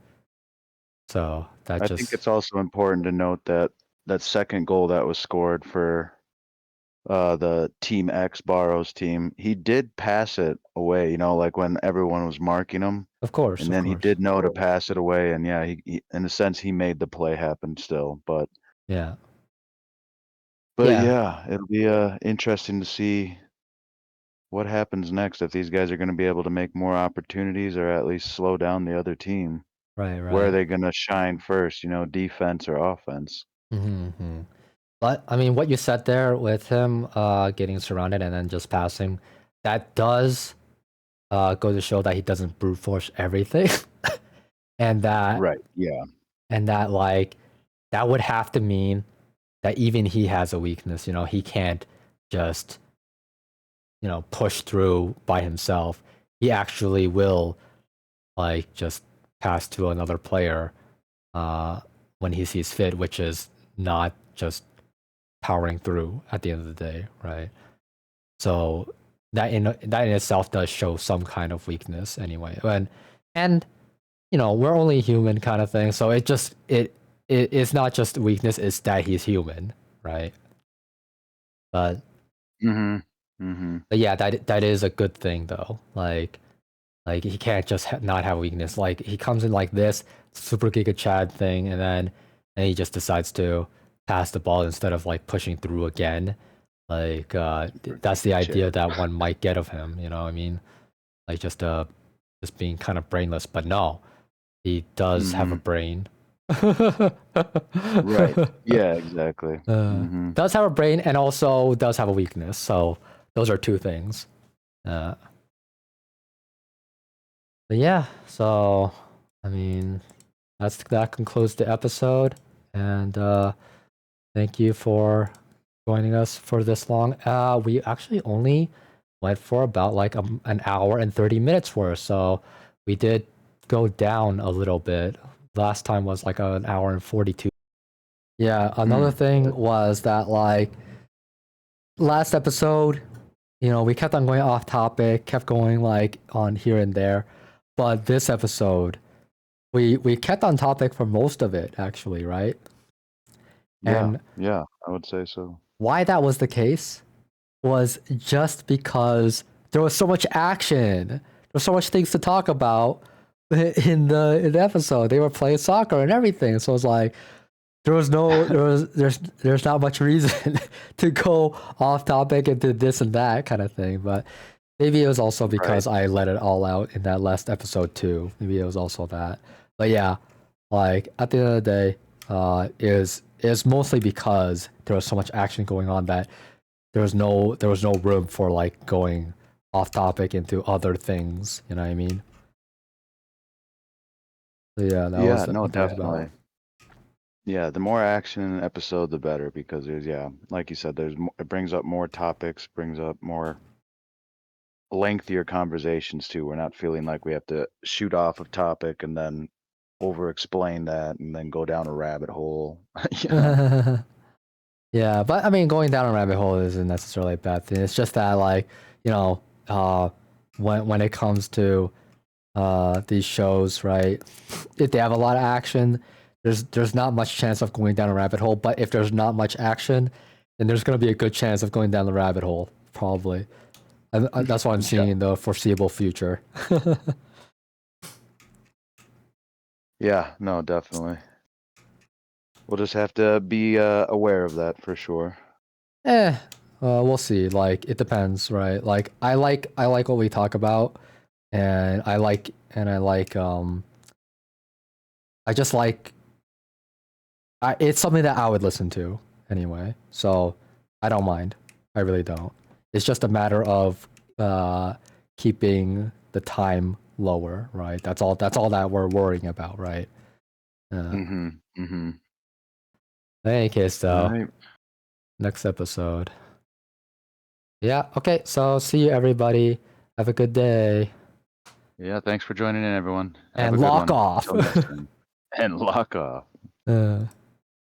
So that I think just it's also important to note that that second goal that was scored for the Team X Barrow's team, he did pass it away. Like when everyone was marking him, of course, and of then he course. did know to pass it away, and yeah, he in a sense he made the play happen still, but. Yeah. But Yeah. yeah, it'll be interesting to see what happens next if these guys are going to be able to make more opportunities or at least slow down the other team. Right, Where are right. they going to shine first, defense or offense? Mm-hmm. But I mean, what you said there with him getting surrounded and then just passing, that does go to show that he doesn't brute force everything, and that Right. Yeah. like that would have to mean that even he has a weakness. He can't just push through by himself. he actually will like just pass to another player when he sees fit, which is not just powering through at the end of the day, right? So that in itself does show some kind of weakness anyway. And we're only human kind of thing, so it's not just weakness, it's that he's human, right? But Mm-hmm. Mm-hmm. but yeah, that is a good thing though. Like he can't just not have weakness. Like he comes in like this super Giga Chad thing, and he just decides to pass the ball instead of like pushing through again. Like that's the idea that one might get of him. You know what I mean? Like just being kind of brainless. But no, he does have a brain. Right. Yeah, exactly. Does have a brain and also does have a weakness. So those are two things. But yeah, so I mean, that concludes the episode, and thank you for joining us for this long. We actually only went for about like an hour and 30 minutes worth, so we did go down a little bit. Last time was like an hour and 42. Yeah, another thing was that like last episode, we kept on going off topic, kept going like on here and there, but this episode we kept on topic for most of it actually, right? And Yeah, I would say so. why that was the case was just because there was so much action. There was so much things to talk about in the episode. They were playing soccer and everything. So it's like there's not much reason to go off topic and do this and that kind of thing. But maybe it was also because I let it all out in that last episode too. Maybe it was also that. But yeah, like at the end of the day, is mostly because there was so much action going on that there was no room for like going off topic into other things. You know what I mean? So yeah, that was no, what that was definitely. about. Yeah, the more action in an episode, the better, because there's, like you said, it brings up more topics, brings up more lengthier conversations too. We're not feeling like we have to shoot off of topic and then over explain that and then go down a rabbit hole. Yeah, but I mean, going down a rabbit hole isn't necessarily a bad thing. It's just that, like, when it comes to these shows, right? If they have a lot of action, there's not much chance of going down a rabbit hole. But if there's not much action, then there's gonna be a good chance of going down the rabbit hole, probably. And that's what I'm seeing in the foreseeable future. Yeah, no, definitely. We'll just have to be aware of that for sure. We'll see. Like it depends, right? Like I like what we talk about, and I like I just like it's something that I would listen to anyway. So I don't mind. I really don't. It's just a matter of keeping the time lower, right? That's all that we're worrying about, right? In any case, though, Right. next episode. Yeah. Okay. So see you, everybody. Have a good day. Yeah. Thanks for joining in, everyone. And lock off. Until next time. And lock off.